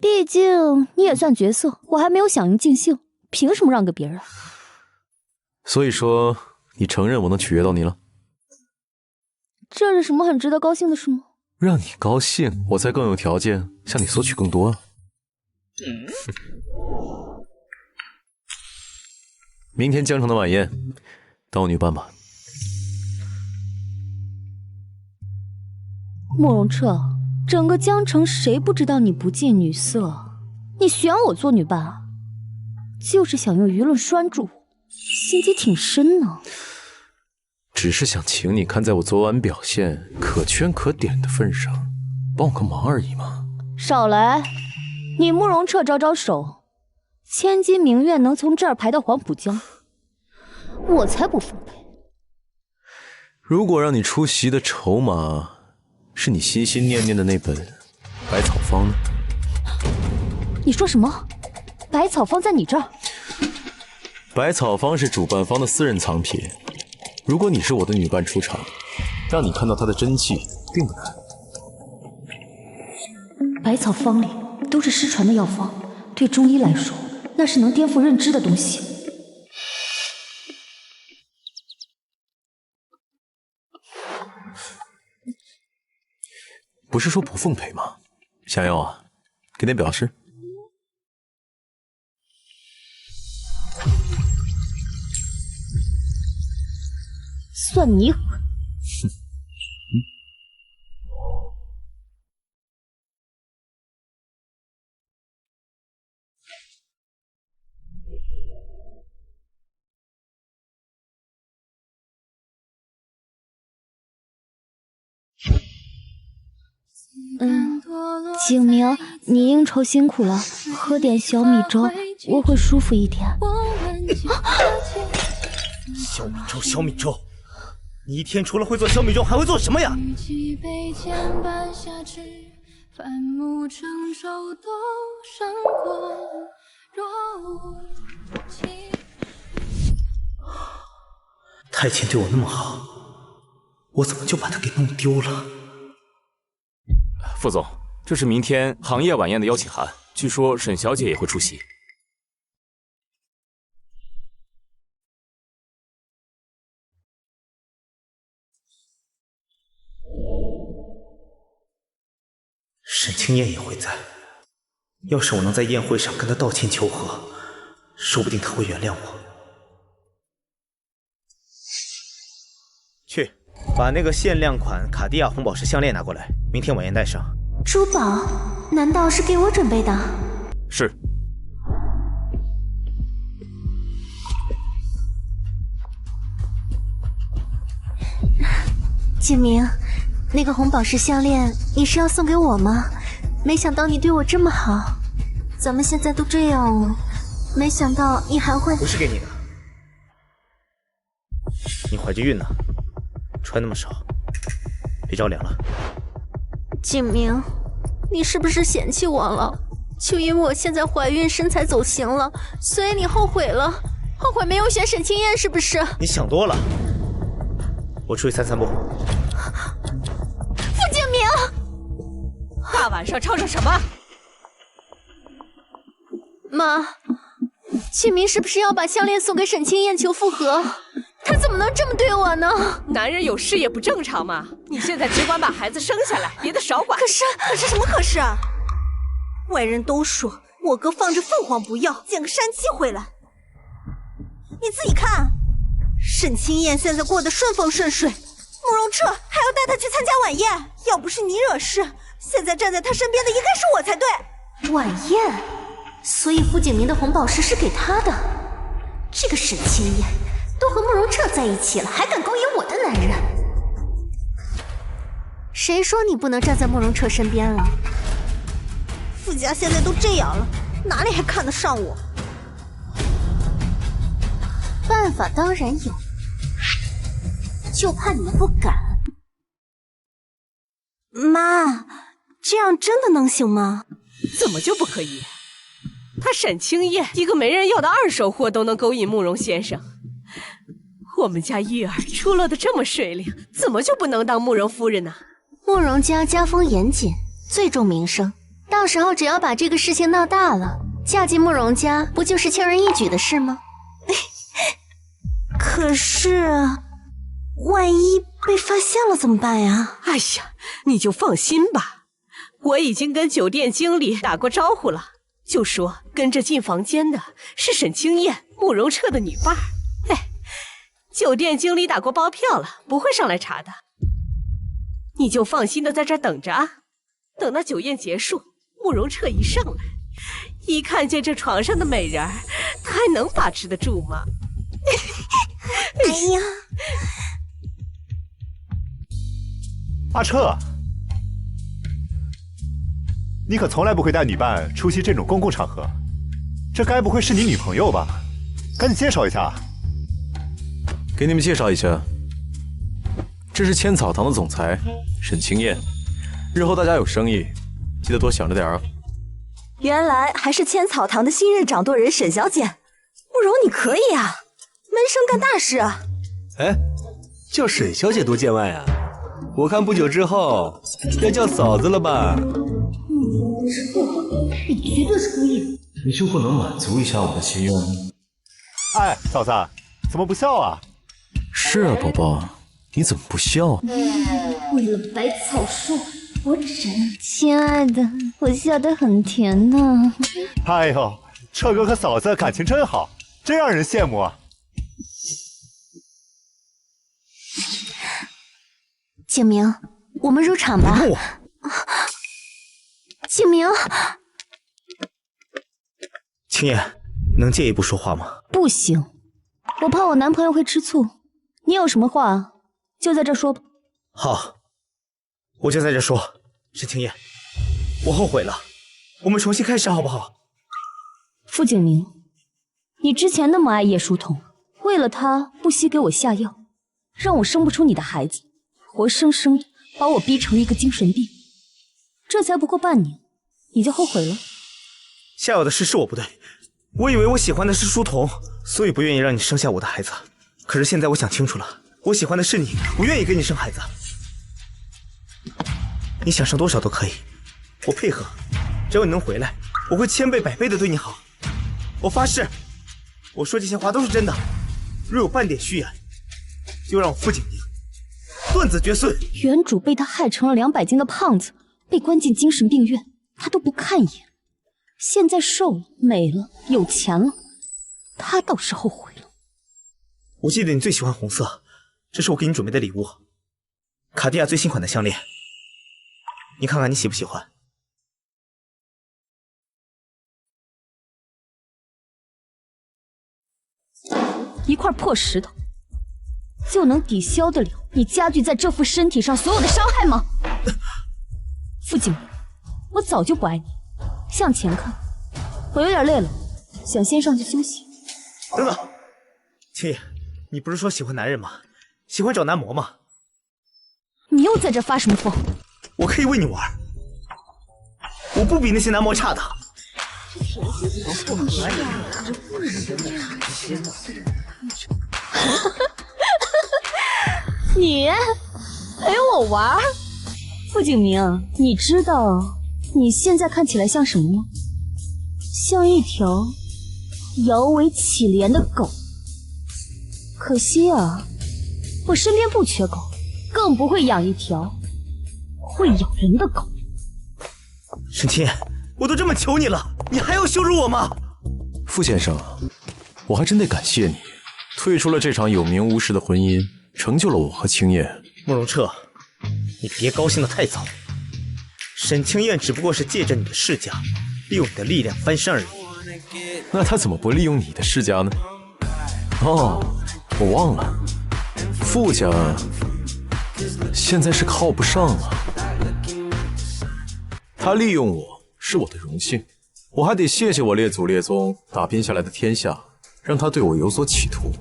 毕竟你也算角色，我还没有响应尽兴，凭什么让给别人？所以说，你承认我能取悦到你了？这是什么很值得高兴的事吗？让你高兴，我才更有条件向你索取更多。明天江城的晚宴，当我女伴吧。慕容彻，整个江城谁不知道你不近女色？你选我做女伴啊，就是想用舆论拴住我，心机挺深呢。只是想请你看在我昨晚表现可圈可点的份上，帮我个忙而已嘛。少来！你慕容彻招招手，千金名媛能从这儿排到黄浦江，我才不奉陪。如果让你出席的筹码是你心心念念的那本《百草方》呢？你说什么？百草方在你这儿？百草方是主办方的私人藏品，如果你是我的女伴出场，让你看到它的真迹并不难。百草方里都是失传的药方，对中医来说，那是能颠覆认知的东西。不是说不奉陪吗？想要啊，给点表示。算你狠！景明，你应酬辛苦了，喝点小米粥，我会舒服一点。小米粥，小米粥，你一天除了会做小米粥，还会做什么呀？太清对我那么好，我怎么就把她给弄丢了？副总，这是明天行业晚宴的邀请函，据说沈小姐也会出席。沈清燕也会在。要是我能在宴会上跟她道歉求和，说不定她会原谅我。去，把那个限量款卡地亚红宝石项链拿过来，明天晚宴带上。珠宝？难道是给我准备的？是。景明，那个红宝石项链你是要送给我吗？没想到你对我这么好，咱们现在都这样了，没想到你还会……不是给你的，你怀着孕呢，穿那么少，别着凉了。景明，你是不是嫌弃我了？就因为我现在怀孕，身材走形了，所以你后悔了？后悔没有选沈清燕是不是？你想多了。我出去散散步。傅景明，大晚上吵吵什么？妈，景明是不是要把项链送给沈清燕求复合？他怎么能这么对我呢？男人有事业不正常吗？你现在只管把孩子生下来，别的少管。可是什么可是啊？外人都说我哥放着凤凰不要，捡个山鸡回来。你自己看，沈清燕现在过得顺风顺水，慕容彻还要带她去参加晚宴。要不是你惹事，现在站在她身边的应该是我才对。晚宴，所以傅景明的红宝石是给他的。这个沈清燕都和慕容彻在一起了，还敢勾引我的男人？谁说你不能站在慕容彻身边了？傅家现在都这样了，哪里还看得上我？办法当然有，就怕你们不敢。妈，这样真的能行吗？怎么就不可以？他沈清燕一个没人要的二手货都能勾引慕容先生，我们家玉儿出落的这么水灵，怎么就不能当慕容夫人呢？慕容家家风严谨，最重名声，到时候只要把这个事情闹大了，嫁进慕容家不就是轻而易举的事吗？可是万一被发现了怎么办呀？哎呀，你就放心吧，我已经跟酒店经理打过招呼了，就说跟着进房间的是沈清燕，慕容彻的女伴。酒店经理打过包票了，不会上来查的。你就放心的在这儿等着啊，等到酒宴结束，慕容彻一上来，一看见这床上的美人儿，他还能把持得住吗？哎呀，阿彻，你可从来不会带女伴出席这种公共场合。这该不会是你女朋友吧？赶紧介绍一下。给你们介绍一下，这是千草堂的总裁沈清燕。日后大家有生意，记得多想着点啊。原来还是千草堂的新任掌舵人沈小姐，慕容你可以啊，门生干大事啊！哎，叫沈小姐多见外啊！我看不久之后要叫嫂子了吧？你绝对是故意的。你就不能满足一下我的心愿吗？哎，嫂子，怎么不笑啊？是啊，宝宝，你怎么不笑啊？为了百草树，我只……亲爱的，我笑得很甜呢。哎呦，彻哥和嫂子感情真好，真让人羡慕啊！景明，我们入场吧。景明，青燕，能借一步说话吗？不行，我怕我男朋友会吃醋。你有什么话就在这说吧。好，我就在这说。沈青燕，我后悔了，我们重新开始好不好？傅景明，你之前那么爱叶书童，为了他不惜给我下药，让我生不出你的孩子，活生生的把我逼成了一个精神病。这才不过半年，你就后悔了？下药的事是我不对，我以为我喜欢的是书童，所以不愿意让你生下我的孩子。可是现在我想清楚了，我喜欢的是你，不愿意跟你生孩子。你想生多少都可以，我配合，只要你能回来，我会千倍百倍的对你好。我发誓，我说这些话都是真的，若有半点虚言，就让我傅景明断子绝孙。原主被他害成了200斤的胖子，被关进精神病院，他都不看一眼。现在瘦了、美了、有钱了，他倒是后悔了。我记得你最喜欢红色，这是我给你准备的礼物，卡地亚最新款的项链，你看看你喜不喜欢？一块破石头就能抵消得了你加剧在这副身体上所有的伤害吗？傅景明，我早就不爱你。向前看，我有点累了，想先上去休息。等等，青叶，你不是说喜欢男人吗？喜欢找男模吗？你又在这发什么疯？我可以为你玩，我不比那些男模差的。你陪我玩？傅景明，你知道你现在看起来像什么吗？像一条摇尾乞怜的狗。可惜啊，我身边不缺狗，更不会养一条会咬人的狗。沈清燕，我都这么求你了，你还要羞辱我吗？傅先生，我还真得感谢你，退出了这场有名无实的婚姻，成就了我和青燕。慕容彻，你别高兴得太早。沈清燕只不过是借着你的世家，利用你的力量翻身而已。那他怎么不利用你的世家呢？哦，我忘了，傅家现在是靠不上了。他利用我是我的荣幸，我还得谢谢我列祖列宗打拼下来的天下，让他对我有所企图。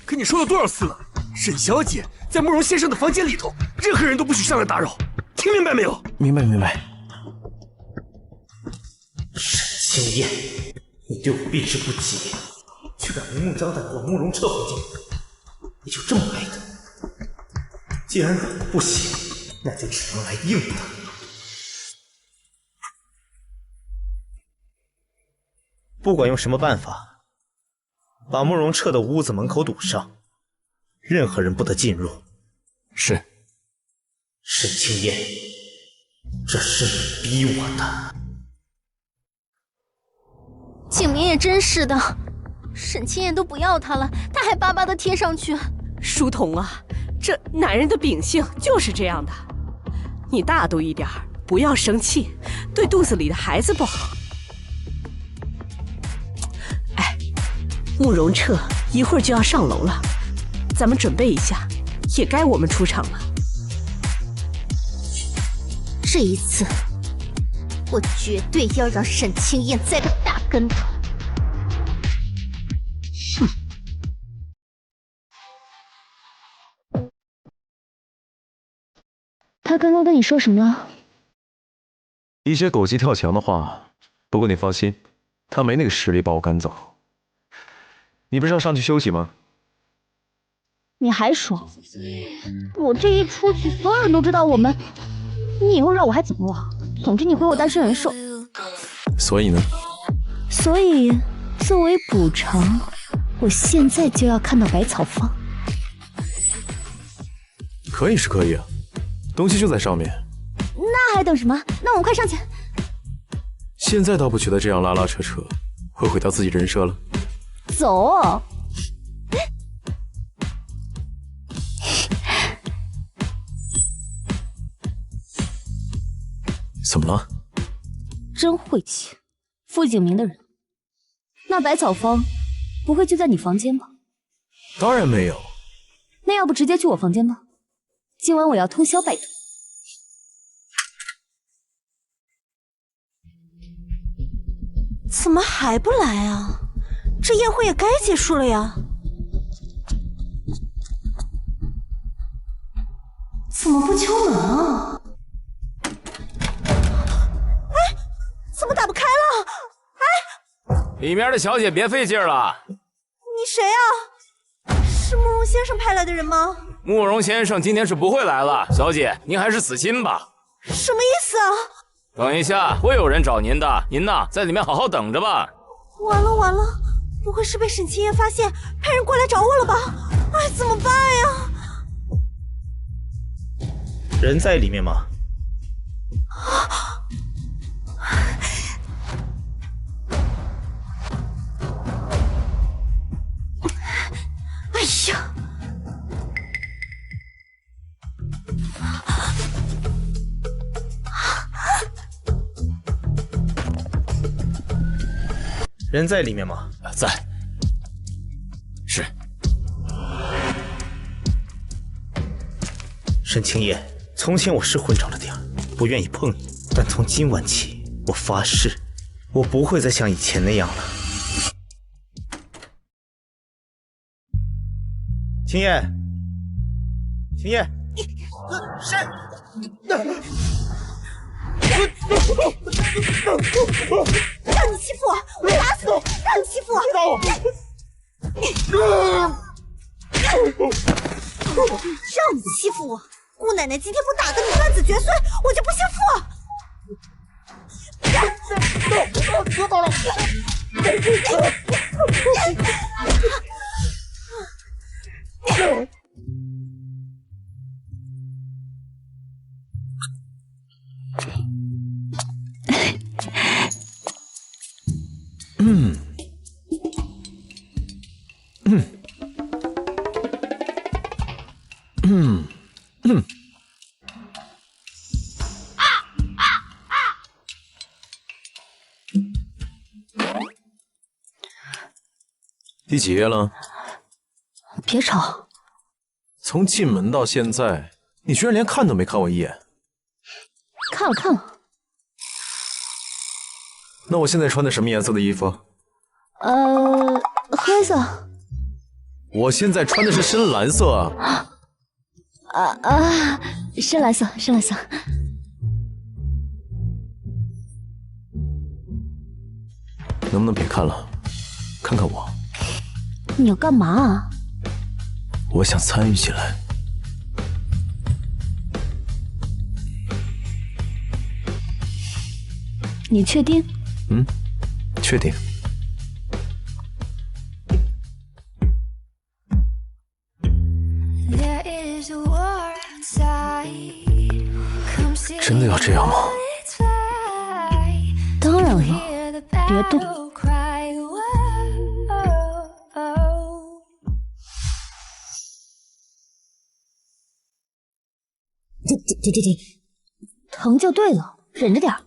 跟你说了多少次了，沈小姐在慕容先生的房间里头，任何人都不许上来打扰，听明白没有？明白明白。沈清燕，你对我避之不及，却敢明目张胆地往慕容彻房间里，你就这么爱他？既然软的不行，那就只能来硬的。不管用什么办法，把慕容彻的屋子门口堵上，任何人不得进入。是。沈清燕，这是你逼我的。景明也真是的，沈清燕都不要他了，他还巴巴的贴上去。书童啊，这男人的秉性就是这样的，你大度一点，不要生气，对肚子里的孩子不好。哎，慕容彻一会儿就要上楼了，咱们准备一下，也该我们出场了。这一次我绝对要让沈清燕栽个大跟头。哼！他刚刚跟你说什么？一些狗急跳墙的话。不过你放心，他没那个实力把我赶走。你不是要上去休息吗？你还说，我这一出去，所有人都知道我们，你以后让我还怎么玩？总之你回我单身人寿。所以呢？所以作为补偿，我现在就要看到百草坊。可以是可以啊，东西就在上面。那还等什么？那我们快上去。现在倒不觉得这样拉拉扯扯会毁掉自己人设了。走。怎么了？真晦气，傅景明的人。那百草坊不会就在你房间吧？当然没有。那要不直接去我房间吧？今晚我要通宵拜读。怎么还不来啊？这宴会也该结束了呀。怎么不敲门啊？哎，怎么打不开了？哎，里面的小姐别费劲了。你谁啊？是慕容先生派来的人吗？慕容先生今天是不会来了，小姐您还是死心吧。什么意思啊？等一下，会有人找您的，您呐，在里面好好等着吧。完了完了，不会是被沈清燕发现，派人过来找我了吧？哎，怎么办呀？人在里面吗？哎呀！人在里面吗？在。是。沈清燕，从前我是混账了点儿，不愿意碰你，但从今晚起，我发誓，我不会再像以前那样了。清燕，清燕，谁？让你欺负我，我打死你！让你欺负我！让你欺负我！姑奶奶今天不打得你断子绝孙，我就不姓傅！知道了。第几页了？别吵！从进门到现在，你居然连看都没看我一眼。看了看了。那我现在穿的什么颜色的衣服？黑色。我现在穿的是深蓝色啊！深蓝色，深蓝色。能不能别看了，看看我？你要干嘛啊？我想参与进来。你确定？确定。真的要这样吗？当然了，别动。停！疼就对了，忍着点儿。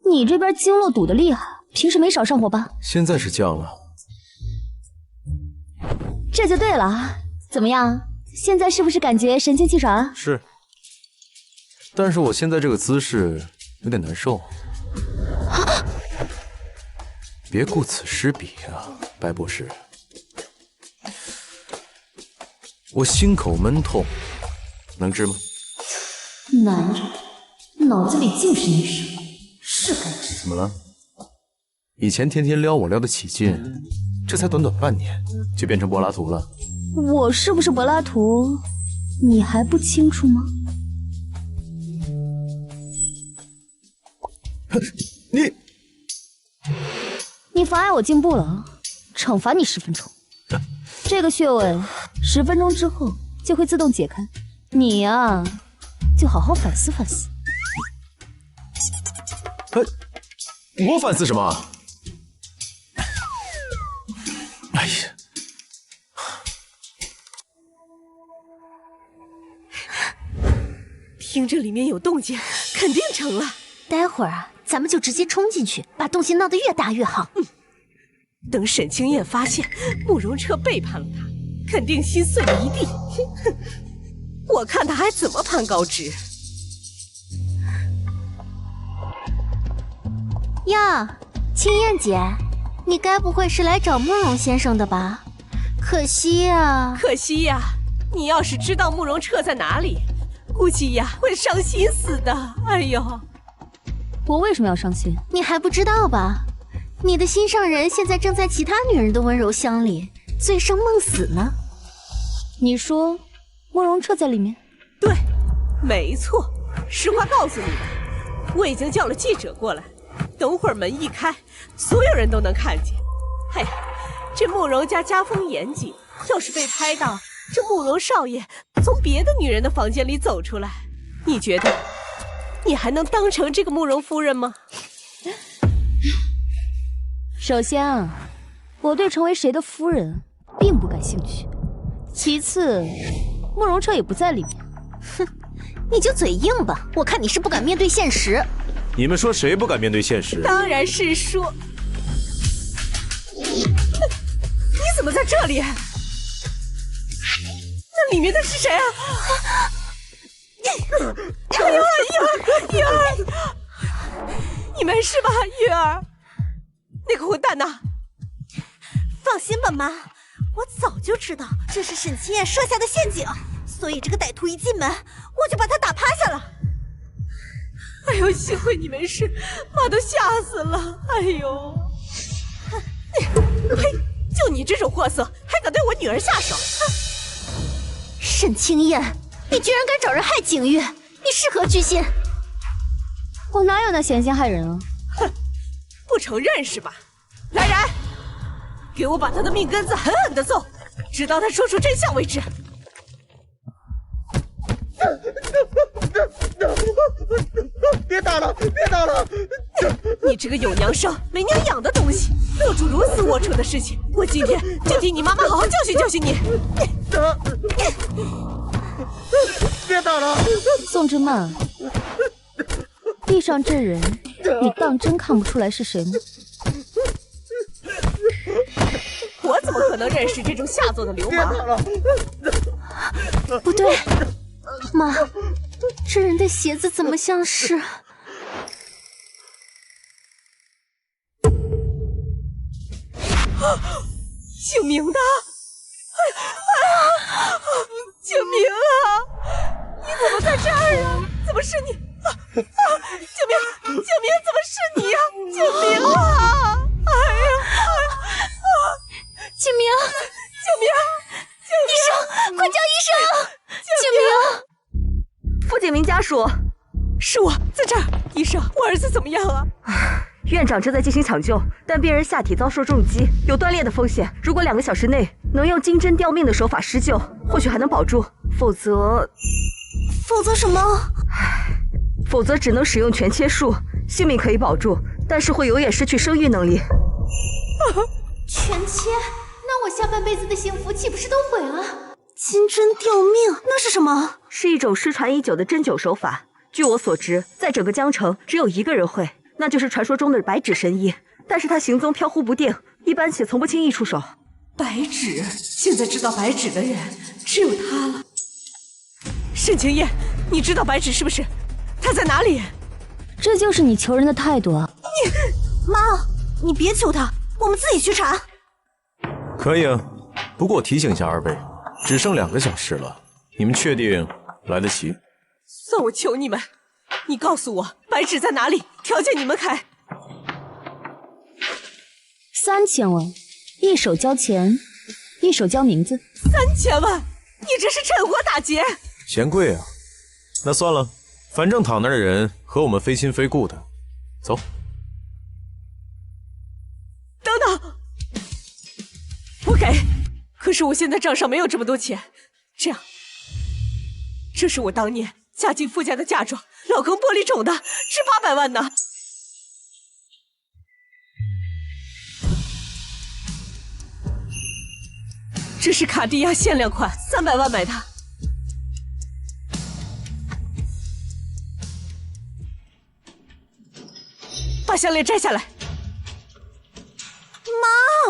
你这边经络堵得厉害，平时没少上火吧？现在是降了。这就对了。怎么样？现在是不是感觉神清气爽啊？是。但是我现在这个姿势有点难受。别顾此失彼啊，白博士。我心口闷痛，能治吗？男人脑子里尽是女生，是该治。怎么了？以前天天撩我撩得起劲，这才短短半年就变成柏拉图了。我是不是柏拉图，你还不清楚吗？你妨碍我进步了，惩罚你10分钟。这个穴位10分钟之后就会自动解开，你呀，就好好反思反思。我反思什么？哎呀！听着里面有动静，肯定成了。待会儿啊，咱们就直接冲进去，把动静闹得越大越好。等沈清燕发现慕容彻背叛了她，肯定心碎一地。我看他还怎么攀高枝。哟，青燕姐，你该不会是来找慕容先生的吧？可惜呀，可惜呀！你要是知道慕容彻在哪里，估计呀会伤心死的。哎呦，我为什么要伤心？你还不知道吧？你的心上人现在正在其他女人的温柔乡里醉生梦死呢。你说慕容彻在里面？对，没错。实话告诉你吧，我已经叫了记者过来，等会儿门一开，所有人都能看见。嘿，这慕容家家风严谨，要是被拍到这慕容少爷从别的女人的房间里走出来，你觉得你还能当成这个慕容夫人吗？首先啊，我对成为谁的夫人并不感兴趣。其次，慕容彻也不在里面。哼，你就嘴硬吧，我看你是不敢面对现实。你们说谁不敢面对现实？当然是说，你怎么在这里？那里面的是谁啊？玉儿，你没事吧？玉儿，那个混蛋呢？放心吧，妈，我早就知道这是沈清燕设下的陷阱，所以这个歹徒一进门，我就把他打趴下了。哎呦，幸亏你没事，妈都吓死了。哎呦，嘿，就你这种货色，还敢对我女儿下手？沈清燕，你居然敢找人害景玉，你是何居心？我哪有那闲心害人啊？哼，不承认是吧？来人，给我把他的命根子狠狠地揍，直到他说出真相为止。别打了，别打了！你这个有娘生没娘养的东西，做出如此龌龊的事情，我今天就替你妈妈好好教训教训你！别打了！宋之曼，地上这人，你当真看不出来是谁吗？我怎么可能认识这种下作的流氓？不对，妈，这人的鞋子怎么像是……姓名的，姓名啊！你怎么在这儿啊？怎么是你？救命！救命！怎么是你呀？救命啊！哎呀！救命！救命！救命！医生，快叫医生！救命！傅景明家属，是我在这儿。医生，我儿子怎么样啊？院长正在进行抢救，但病人下体遭受重击，有断裂的风险。如果2个小时内能用金针吊命的手法施救，或许还能保住；否则什么？否则只能使用全切术，性命可以保住，但是会永远失去生育能力。全切？那我下半辈子的幸福岂不是都毁了？金针吊命，那是什么？是一种失传已久的针灸手法。据我所知，在整个江城只有1个人会，那就是传说中的白纸神医。但是他行踪飘忽不定，一般且从不轻易出手。白纸，现在知道白纸的人只有他了。沈清燕，你知道白纸是不是？他在哪里？这就是你求人的态度啊！妈，你别求他，我们自己去查。可以啊，不过我提醒一下二位，只剩2个小时了，你们确定来得及？算我求你们，你告诉我白纸在哪里，条件你们开。3000万，一手交钱，一手交名字。3000万，你这是趁火打劫！嫌贵啊？那算了，反正躺那儿的人和我们非亲非故的，走。等等，我给，可是我现在账上没有这么多钱。这样，这是我当年嫁进傅家的嫁妆，老坑玻璃种的，值800万呢。这是卡地亚限量款，300万买的。把项链摘下来。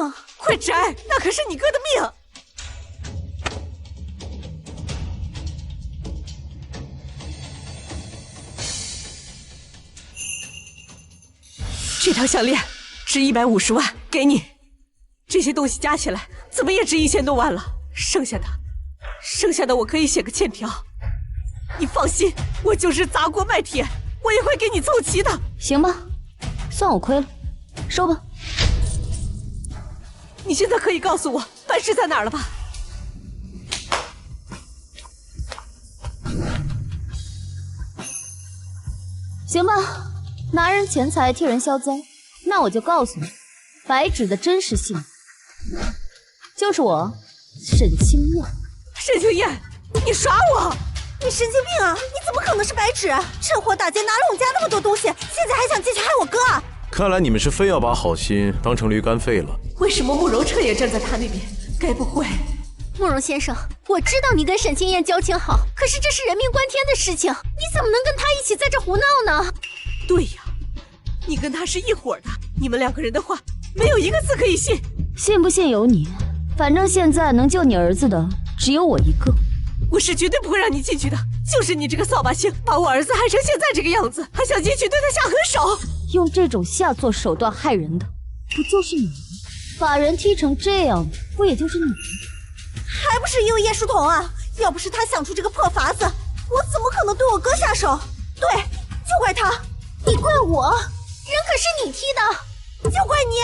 妈，快摘，那可是你哥的命。这条项链值150万，给你。这些东西加起来怎么也值1000多万了，剩下的我可以写个欠条。你放心，我就是砸锅卖铁，我也会给你凑齐的。行吧，算我亏了，收吧。你现在可以告诉我白纸在哪儿了吧？行吧，拿人钱财替人消灾，那我就告诉你，白纸的真实姓名就是我沈清燕。沈清燕，你耍我！你神经病啊！你怎么可能是白纸？趁火打劫拿了我们家那么多东西，现在还想进去害我哥啊！看来你们是非要把好心当成驴肝肺了。为什么慕容彻也站在他那边？该不会……慕容先生，我知道你跟沈清燕交情好，可是这是人命关天的事情，你怎么能跟他一起在这胡闹呢？对呀，你跟他是一伙的，你们2个人的话没有一个字可以信。信不信由你，反正现在能救你儿子的只有我一个。我是绝对不会让你进去的，就是你这个扫把星，把我儿子害成现在这个样子，还想进去对他下狠手。用这种下作手段害人的，不就是你吗？把人踢成这样的，不也就是你吗？还不是因为叶书童啊！要不是他想出这个破法子，我怎么可能对我哥下手？对，就怪他。你怪我？人可是你踢的。就怪你！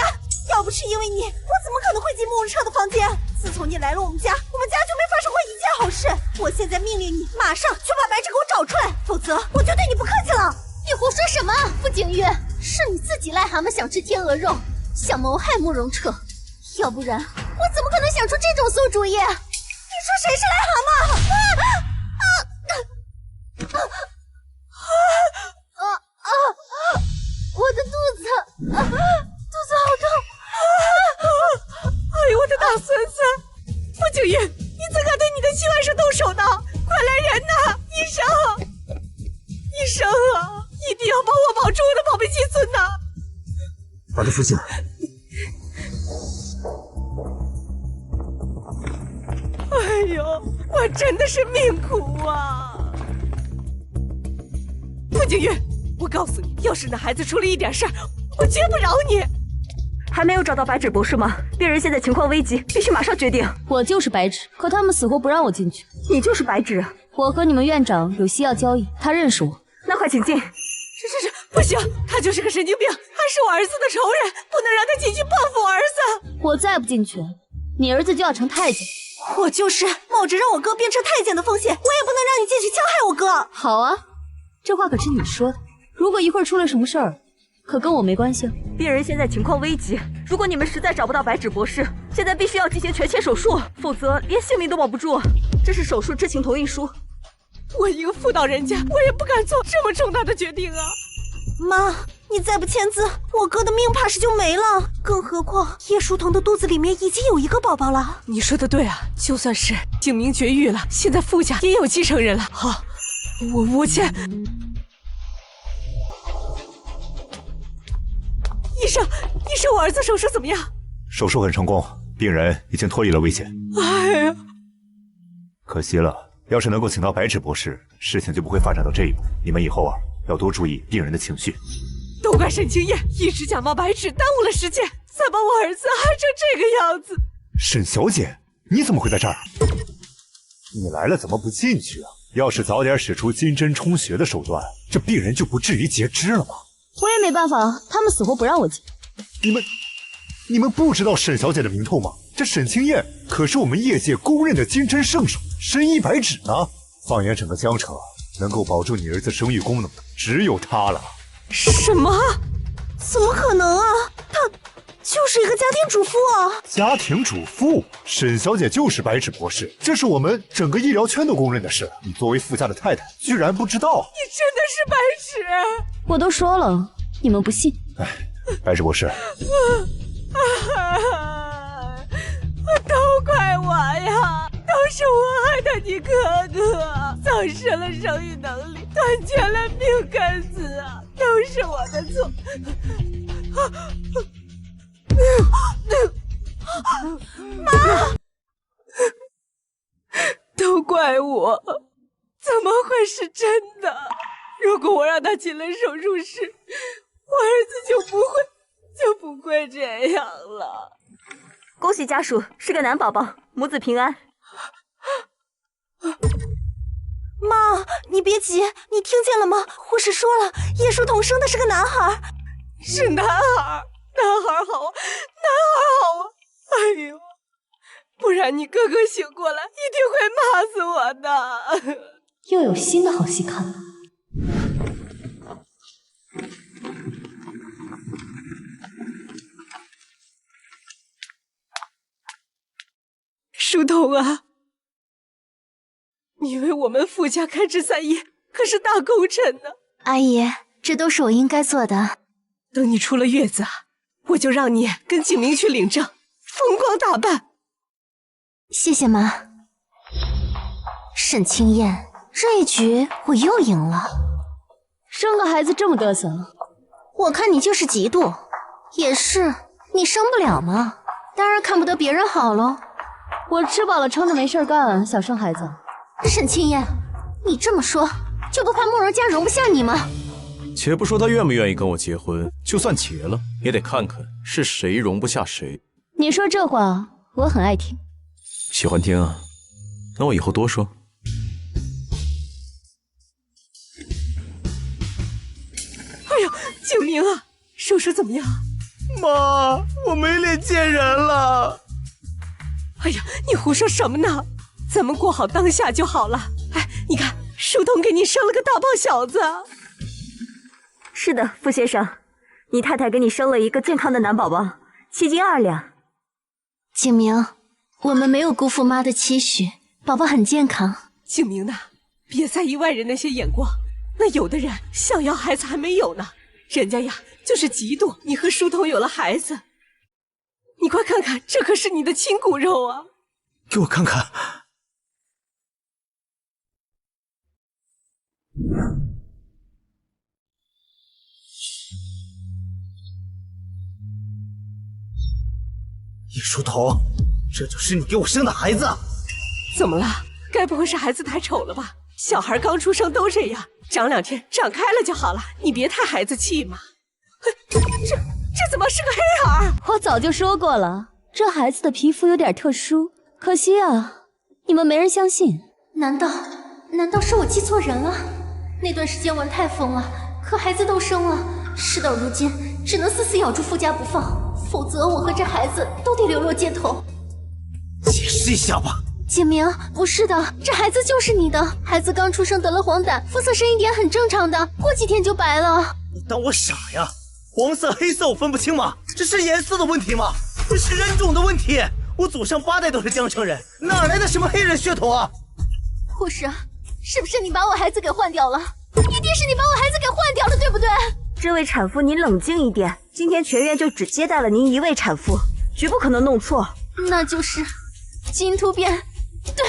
要不是因为你，我怎么可能会进慕容彻的房间？自从你来了我们家就没发生过一件好事。我现在命令你马上去把白纸给我找出来，否则我就对你不客气了。你胡说什么？傅景玉，是你自己癞蛤蟆想吃天鹅肉，想谋害慕容彻，要不然我怎么可能想出这种馊主意？你说谁是癞蛤蟆？我的肚子，肚子好痛！哎呦，我的大孙子！傅景玉，你怎敢对你的妻外甥动手呢？快来人呐！医生，医生啊，一定要帮我保住我的宝贝妻孙呐！把他扶起来。哎呦，我真的是命苦啊！傅景玉，我告诉你，要是那孩子出了一点事儿，我绝不饶你。还没有找到白纸博士吗？病人现在情况危急，必须马上决定。我就是白纸，可他们死活不让我进去。你就是白纸？我和你们院长有西药交易，他认识我。那快请进。是，不行，他就是个神经病，他是我儿子的仇人，不能让他进去报复我儿子。我再不进去，你儿子就要成太监。我就是冒着让我哥变成太监的风险，我也不能让你进去戕害我哥。好啊，这话可是你说的。如果一会儿出了什么事儿，可跟我没关系啊。病人现在情况危急，如果你们实在找不到白纸博士，现在必须要进行全切手术，否则连性命都保不住。这是手术知情同意书。我一个妇道人家，我也不敢做这么重大的决定啊。妈，你再不签字，我哥的命怕是就没了。更何况叶书童的肚子里面已经有一个宝宝了。你说的对啊，就算是景明绝育了，现在傅家也有继承人了。好，我签。医生，我儿子手术怎么样？手术很成功，病人已经脱离了危险。哎呀，可惜了，要是能够请到白纸博士，事情就不会发展到这一步。你们以后啊，要多注意病人的情绪。都都怪沈清燕一直假冒白纸，耽误了时间，才把我儿子害成这个样子。沈小姐，你怎么会在这儿？你来了怎么不进去啊？要是早点使出金针充血的手段，这病人就不至于截肢了吗？我也没办法，他们死活不让我进。你们不知道沈小姐的名头吗？这沈清燕可是我们业界公认的金针圣手，身医百指呢。放眼整个江城，能够保住你儿子生育功能的只有她了。什么？怎么可能啊？她就是一个家庭主妇啊！家庭主妇？沈小姐就是白纸博士，这是我们整个医疗圈都公认的事。你作为傅家的太太，居然不知道？你真的是白纸？我都说了，你们不信。哎，白纸博士，都怪我呀！都是我害得你哥哥丧失了生育能力，断绝了命根子啊！都是我的错。妈，都怪我，怎么会是真的？如果我让他进了手术室，我儿子就不会这样了。恭喜家属，是个男宝宝，母子平安。妈，你别急，你听见了吗？护士说了，叶书彤生的是个男孩。是男孩，男孩好啊，男孩好啊！哎呦，不然你哥哥醒过来一定会骂死我的。又有新的好戏看了。书童啊，你为我们傅家开枝散叶，可是大功臣呢。阿姨，这都是我应该做的。等你出了月子，我就让你跟景明去领证，风光大办。谢谢妈。沈清燕，这一局我又赢了。生个孩子这么嘚瑟，我看你就是嫉妒。也是，你生不了嘛，当然看不得别人好喽。我吃饱了撑着没事干，想生孩子。沈清燕，你这么说，就不怕慕容家容不下你吗？且不说他愿不愿意跟我结婚，就算结了，也得看看是谁容不下谁。你说这话，我很爱听。喜欢听啊，那我以后多说。哎呦，景明啊，手术怎么样？妈，我没脸见人了。哎呀，你胡说什么呢？咱们过好当下就好了。哎，你看，书童给你生了个大胖小子。是的，傅先生，你太太给你生了一个健康的男宝宝，7斤2两。景明，我们没有辜负妈的期许，宝宝很健康。景明呐，别在意外人那些眼光，那有的人想要孩子还没有呢，人家呀就是嫉妒你和书童有了孩子。你快看看，这可是你的亲骨肉啊！给我看看。叶书童，这就是你给我生的孩子？怎么了？该不会是孩子太丑了吧？小孩刚出生都这样，长2天长开了就好了，你别太孩子气嘛。这怎么是个黑孩？我早就说过了，这孩子的皮肤有点特殊，可惜啊，你们没人相信。难道是我记错人了？那段时间玩太疯了，可孩子都生了，事到如今只能死死咬住傅家不放，否则我和这孩子都得流落街头。解释一下吧。景明，不是的，这孩子就是你的。孩子刚出生得了黄疸，肤色深一点很正常的，过几天就白了。你当我傻呀？黄色黑色我分不清吗？这是颜色的问题吗？这是人种的问题。我祖上8代都是江城人，哪来的什么黑人血统啊？护士，是不是你把我孩子给换掉了？一定是你把我孩子给换掉了，对不对？这位产妇，您冷静一点，今天全院就只接待了您1位产妇，绝不可能弄错。那就是基因突变。对，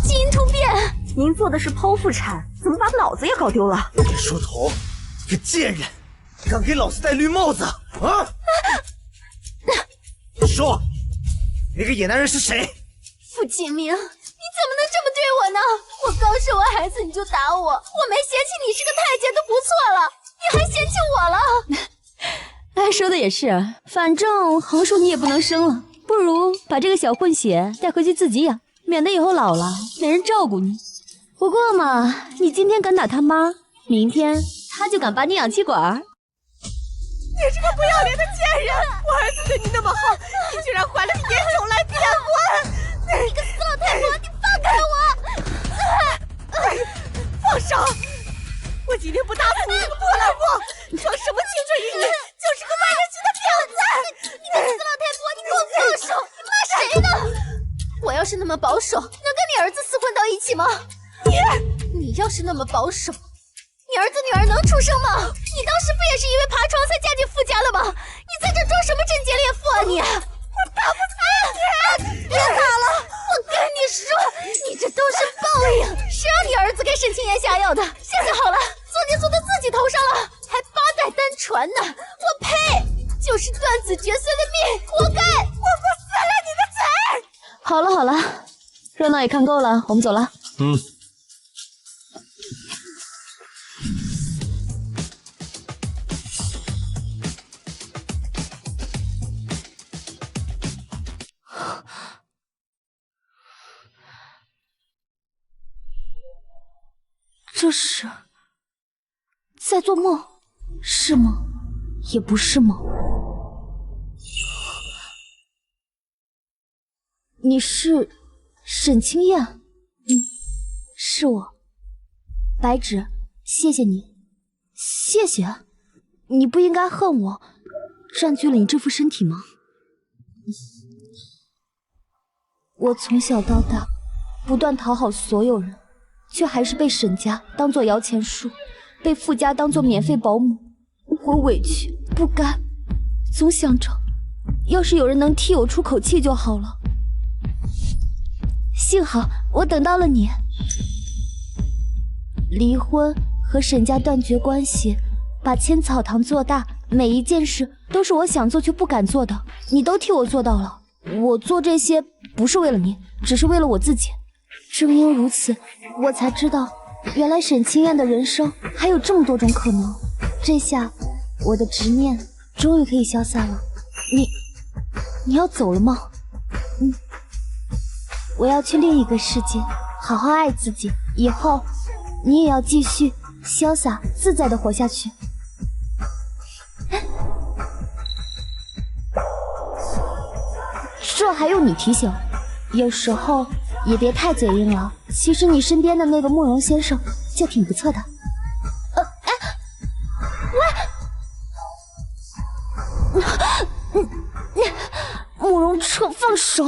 基因突变。您做的是剖腹产，怎么把脑子也搞丢了？叶书童，你个贱人，敢给老子戴绿帽子啊！说，那个野男人是谁？傅景明，你怎么能这么对我呢？我刚生完孩子你就打我，我没嫌弃你是个太监都不错了，你还嫌弃我了？说的也是，反正横竖你也不能生了，不如把这个小混血带回去自己养，免得以后老了没人照顾你。不过嘛，你今天敢打他妈，明天他就敢拔你氧气管。你这个不要脸的贱人！我儿子对你那么好，你居然怀了个野种来骗我！你个死老太婆，你放开我！放手！我今天不打死你这个破烂货，装什么青春玉女，就是个外人系的婊子！你个死老太婆，你给我放手！你骂谁呢？我要是那么保守，能跟你儿子厮混到一起吗？你要是那么保守，你儿子女儿能出生吗？你当时不也是因为爬床才嫁进傅家了吗？你在这装什么贞洁烈妇啊你！我打不死你！别打了！我跟你说，你这都是报应！谁让你儿子给沈清言下药的？现在好了，做孽做到自己头上了，还8代单传呢！我呸！就是断子绝孙的命，活该！我不撕了你的嘴！好了好了，热闹也看够了，我们走了。这是在做梦，是吗？也不是梦。你是沈清燕？是我。白芷，谢谢你。谢谢？你不应该恨我占据了你这副身体吗？我从小到大不断讨好所有人，却还是被沈家当作摇钱树，被傅家当作免费保姆。我委屈不甘，总想着要是有人能替我出口气就好了。幸好我等到了你。离婚和沈家断绝关系，把千草堂做大，每一件事都是我想做却不敢做的，你都替我做到了。我做这些不是为了你，只是为了我自己。正因如此，我才知道原来沈清燕的人生还有这么多种可能。这下我的执念终于可以消散了。你要走了吗？我要去另一个世界好好爱自己，以后你也要继续潇洒自在地活下去。这还用你提醒？有时候也别太嘴硬了。其实你身边的那个慕容先生就挺不错的。慕容彻，放手！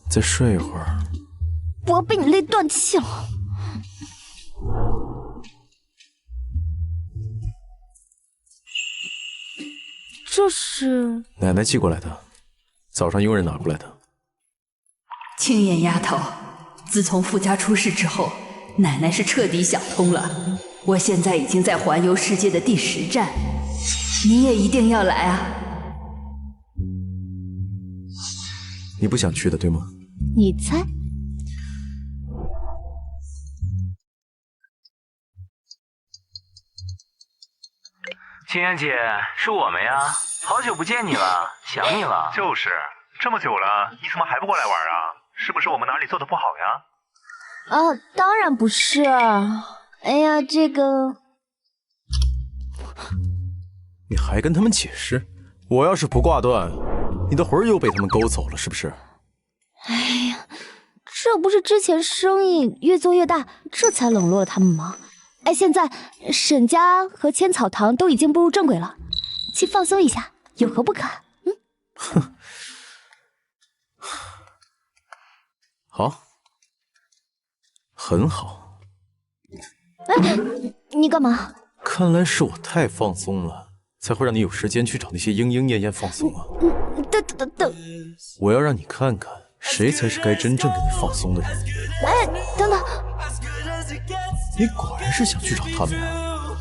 再睡一会儿。我要被你累断气了。这是奶奶寄过来的，早上佣人拿过来的。青燕丫头，自从傅家出事之后，奶奶是彻底想通了。我现在已经在环游世界的第10站，你也一定要来啊！你不想去的，对吗？你猜？青燕姐，是我们呀，好久不见你了，想你了。就是，这么久了，你怎么还不过来玩啊？是不是我们哪里做的不好呀？当然不是。哎呀，这个……你还跟他们解释？我要是不挂断，你的魂儿又被他们勾走了，是不是？哎呀，这不是之前生意越做越大，这才冷落了他们吗？哎，现在沈家和千草堂都已经步入正轨了，去放松一下，有何不可？哼，好，很好。哎，你干嘛？看来是我太放松了，才会让你有时间去找那些莺莺燕燕放松啊。等，我要让你看看，谁才是该真正给你放松的人。哎，等等。你果然是想去找他们啊！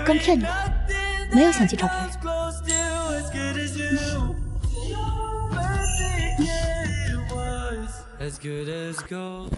刚骗你，没有想去找别人。As good as gold.